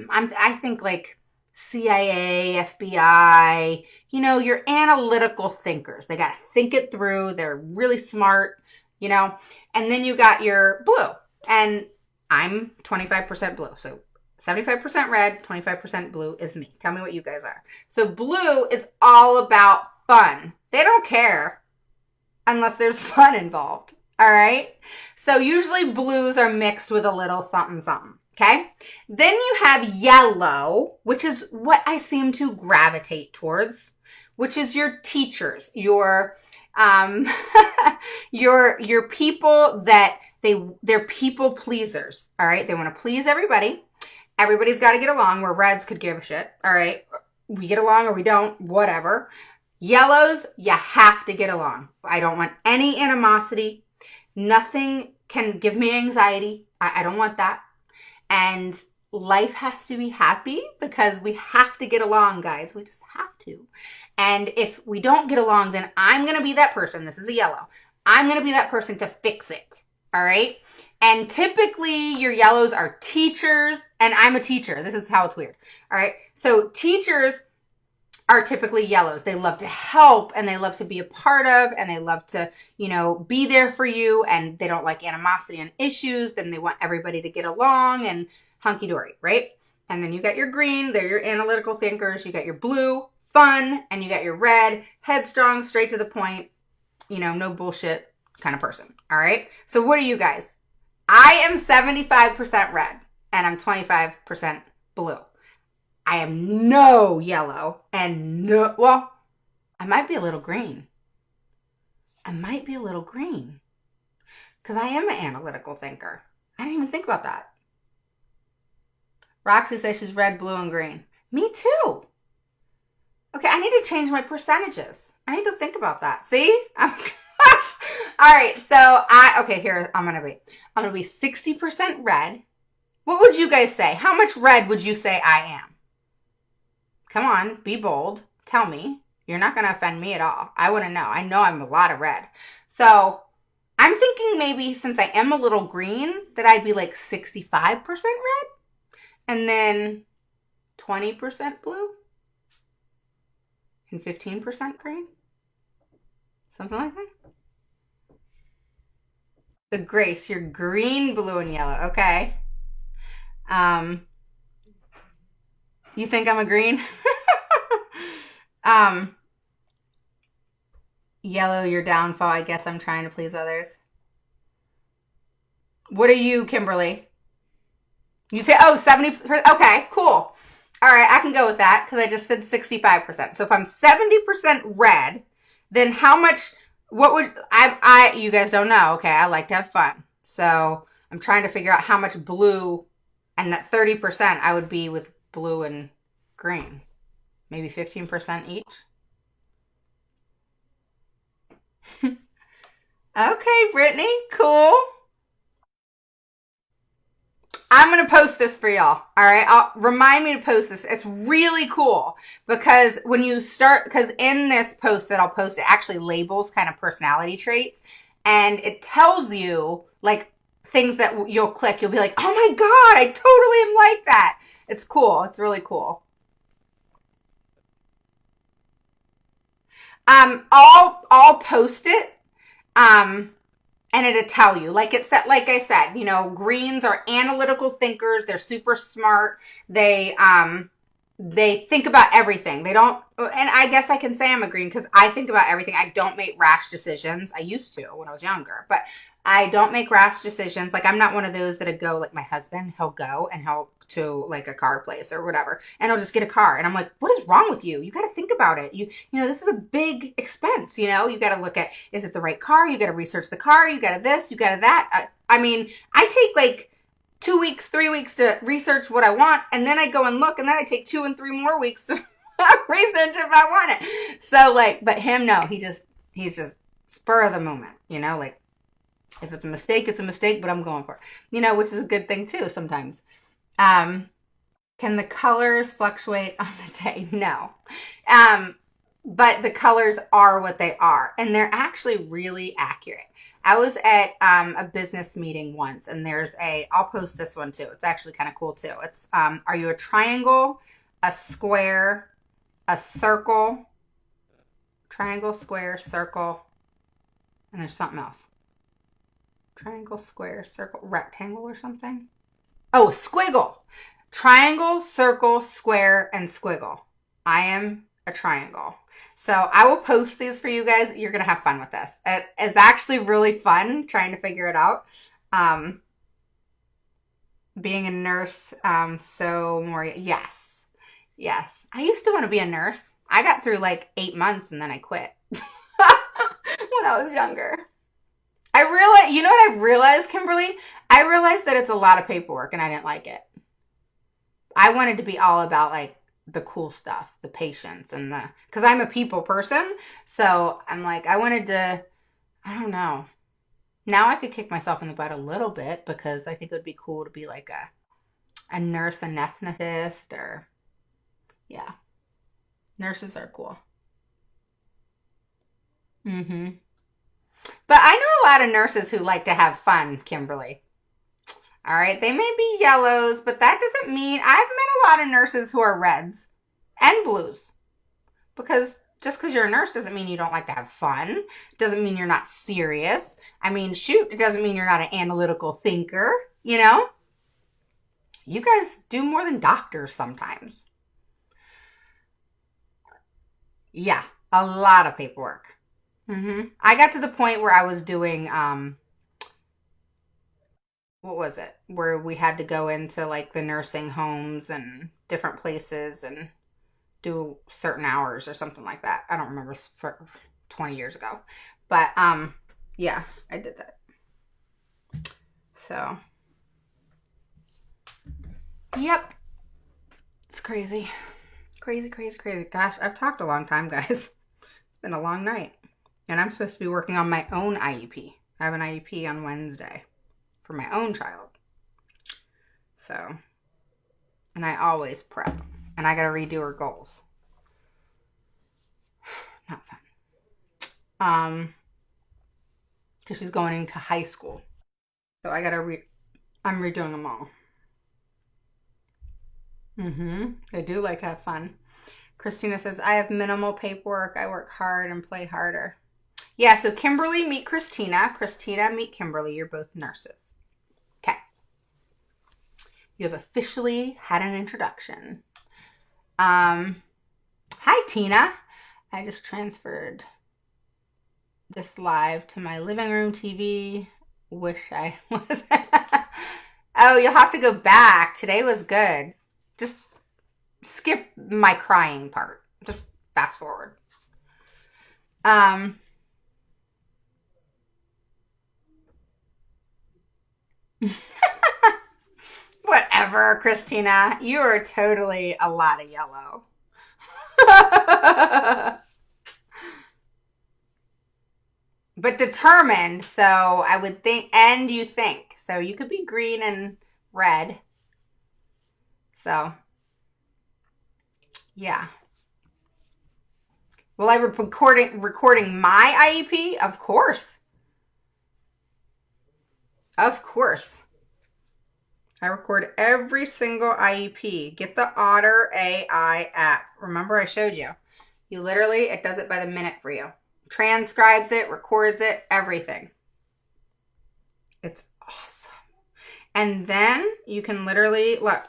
I think like CIA, FBI, you know, your analytical thinkers. They got to think it through. They're really smart, you know. And then you got your blue. And I'm 25% blue. So 75% red, 25% blue is me. Tell me what you guys are. So blue is all about fun. They don't care unless there's fun involved. All right. So usually blues are mixed with a little something, something. Okay. Then you have yellow, which is what I seem to gravitate towards, which is your teachers, your people that they're people pleasers. All right. They want to please everybody. Everybody's got to get along, where reds could give a shit. All right. We get along or we don't, whatever. Yellows, you have to get along. I don't want any animosity. Nothing can give me anxiety. I don't want that. And life has to be happy because we have to get along, guys. We just have to. And if we don't get along, then I'm going to be that person. This is a yellow. I'm going to be that person to fix it. All right. And typically your yellows are teachers, and I'm a teacher. This is how it's weird. All right. So teachers are typically yellows. They love to help, and they love to be a part of, and they love to, you know, be there for you, and they don't like animosity and issues. Then they want everybody to get along and hunky-dory, right? And then you got your green. They're your analytical thinkers. You got your blue, fun, and you got your red, headstrong, straight to the point, you know, no bullshit kind of person. All right. So what are you guys? I am 75% red, and I'm 25% blue. I am no yellow and no, well, I might be a little green. Because I am an analytical thinker. I didn't even think about that. Roxy says she's red, blue, and green. Me too. Okay, I need to change my percentages. I need to think about that. See? All right, so here, I'm going to be 60% red. What would you guys say? How much red would you say I am? Come on, be bold. Tell me. You're not going to offend me at all. I want to know. I know I'm a lot of red. So I'm thinking maybe since I am a little green, that I'd be like 65% red and then 20% blue and 15% green. Something like that. So Grace, you're green, blue, and yellow. Okay. You think I'm a green? Yellow, your downfall. I guess I'm trying to please others. What are you, Kimberly? You say, 70%. Okay, cool. All right, I can go with that because I just said 65%. So if I'm 70% red, then how much, what would, you guys don't know. Okay, I like to have fun. So I'm trying to figure out how much blue, and that 30% I would be with blue and green. Maybe 15% each. Okay, Brittany, cool. I'm going to post this for y'all. All right. Remind me to post this. It's really cool because when you start, because in this post that I'll post, it actually labels kind of personality traits and it tells you like things that you'll click. You'll be like, oh my God, I totally am like that. It's cool. It's really cool. I'll post it. Um, and it'll tell you like it said, like I said, greens are analytical thinkers. They're super smart. They think about everything. They don't, and I guess I can say I'm a green because I think about everything. I don't make rash decisions. I used to when I was younger, but I don't make rash decisions. Like I'm not one of those that go like my husband, he'll go and he'll to like a car place or whatever and he'll just get a car and I'm like, what is wrong with you? You got to think about it. This is a big expense. You got to look at, is it the right car? You got to research the car. You got to this, you got to that. I mean, I take like 2 weeks, 3 weeks to research what I want. And then I go and look and then I take 2 and 3 more weeks to research if I want it. So like, but him, no, he's just spur of the moment, like if it's a mistake, it's a mistake, but I'm going for it, which is a good thing too sometimes. Um, can the colors fluctuate on the day? No. But the colors are what they are, and they're actually really accurate. I was at a business meeting once, and I'll post this one too. It's actually kind of cool too. It's, are you a triangle, a square, a circle, triangle, square, circle, and there's something else. Triangle, square, circle, rectangle or something. Oh, squiggle. Triangle, circle, square, and squiggle. I am a triangle. So I will post these for you guys. You're going to have fun with this. It's actually really fun trying to figure it out. Being a nurse, so more, yes. Yes. I used to want to be a nurse. I got through like 8 months and then I quit when I was younger. You know what I realized, Kimberly? I realized that it's a lot of paperwork and I didn't like it. I wanted to be all about like the cool stuff, the patients because I'm a people person. So I'm like, I don't know. Now I could kick myself in the butt a little bit because I think it would be cool to be like a nurse anesthetist yeah. Nurses are cool. Mm-hmm. But I know a lot of nurses who like to have fun, Kimberly. All right. They may be yellows, but that doesn't mean I've met a lot of nurses who are reds and blues. Because just because you're a nurse doesn't mean you don't like to have fun. It doesn't mean you're not serious. I mean, shoot, it doesn't mean you're not an analytical thinker, You guys do more than doctors sometimes. Yeah, a lot of paperwork. I got to the point where I was doing what was it? Where we had to go into like the nursing homes and different places and do certain hours or something like that. I don't remember for 20 years ago. But yeah, I did that. So yep. It's crazy. Crazy, crazy, crazy. Gosh, I've talked a long time, guys. It's been a long night. And I'm supposed to be working on my own IEP. I have an IEP on Wednesday for my own child. So, and I always prep. And I got to redo her goals. Not fun. Because she's going into high school. So I got to I'm redoing them all. I do like to have fun. Christina says, I have minimal paperwork. I work hard and play harder. Yeah, so Kimberly, meet Christina. Christina, meet Kimberly. You're both nurses. Okay. You have officially had an introduction. Hi, Tina. I just transferred this live to my living room TV. Wish I was. Oh, you'll have to go back. Today was good. Just skip my crying part. Just fast forward. Whatever, Christina. You are totally a lot of yellow. but determined. So I would think, and you think. So you could be green and red. So, yeah. Will I be recording my IEP? Of course. Of course. I record every single IEP. Get the Otter AI app. Remember I showed you. You literally, it does it by the minute for you. Transcribes it, records it, everything. It's awesome. And then you can literally, look,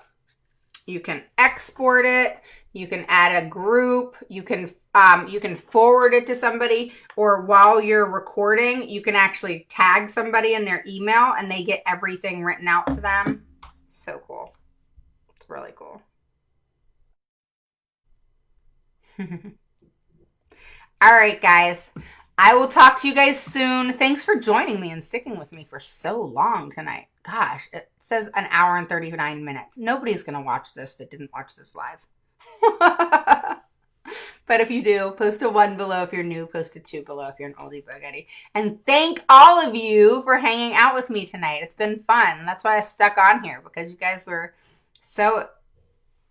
you can export it. You can add a group. You can forward it to somebody, or while you're recording, you can actually tag somebody in their email and they get everything written out to them. So cool. It's really cool. All right, guys. I will talk to you guys soon. Thanks for joining me and sticking with me for so long tonight. Gosh, it says an hour and 39 minutes. Nobody's going to watch this that didn't watch this live. But if you do, post a 1 below if you're new, post a 2 below if you're an oldie but goodie. And thank all of you for hanging out with me tonight. It's been fun. That's why I stuck on here, because you guys were so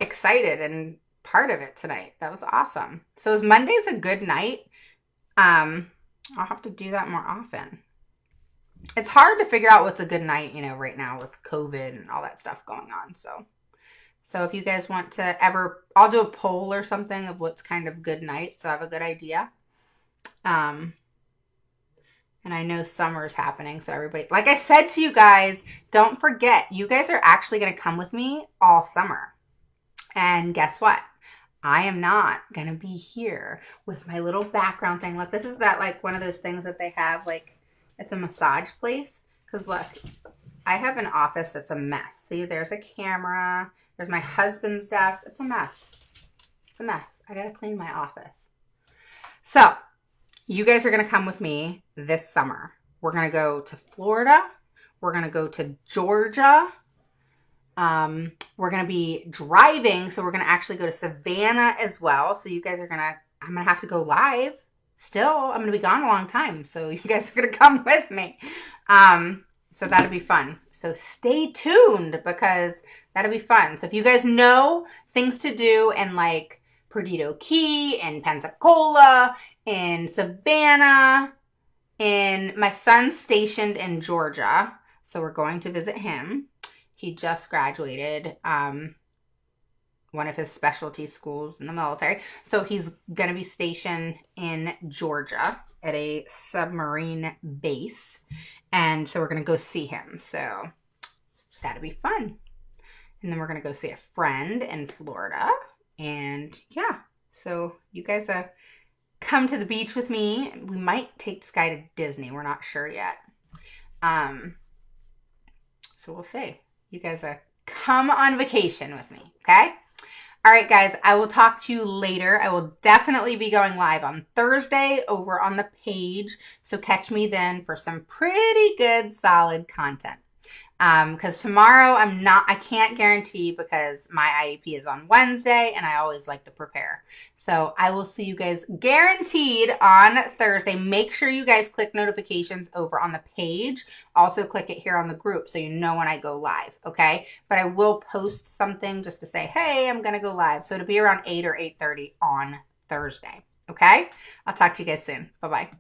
excited and part of it tonight. That was awesome. So is Mondays a good night? I'll have to do that more often. It's hard to figure out what's a good night, right now with COVID and all that stuff going on. So if you guys want to I'll do a poll or something of what's kind of good night, so I have a good idea. And I know summer's happening, so everybody, like I said to you guys, don't forget, you guys are actually going to come with me all summer. And guess what? I am not going to be here with my little background thing. Look, this is one of those things that they have at the massage place. Because look, I have an office that's a mess. See, there's a camera. There's my husband's desk. It's a mess. It's a mess. I got to clean my office. So you guys are going to come with me this summer. We're going to go to Florida. We're going to go to Georgia. We're going to be driving, so we're going to actually go to Savannah as well. So you guys I'm going to have to go live still. I'm going to be gone a long time, so you guys are going to come with me. So that'll be fun. So stay tuned, because that'll be fun. So if you guys know things to do in Perdido Key and Pensacola and Savannah, and my son's stationed in Georgia, so we're going to visit him. He just graduated one of his specialty schools in the military. So he's going to be stationed in Georgia at a submarine base. And so we're going to go see him. So that'll be fun. And then we're going to go see a friend in Florida. And yeah, so you guys come to the beach with me. We might take Sky to Disney. We're not sure yet. So we'll see. You guys come on vacation with me, okay? All right, guys, I will talk to you later. I will definitely be going live on Thursday over on the page, so catch me then for some pretty good, solid content. Because tomorrow I can't guarantee, because my IEP is on Wednesday and I always like to prepare. So I will see you guys guaranteed on Thursday. Make sure you guys click notifications over on the page. Also click it here on the group so you know when I go live, okay? But I will post something just to say, hey, I'm going to go live. So it'll be around 8 or 8:30 on Thursday, okay? I'll talk to you guys soon. Bye-bye.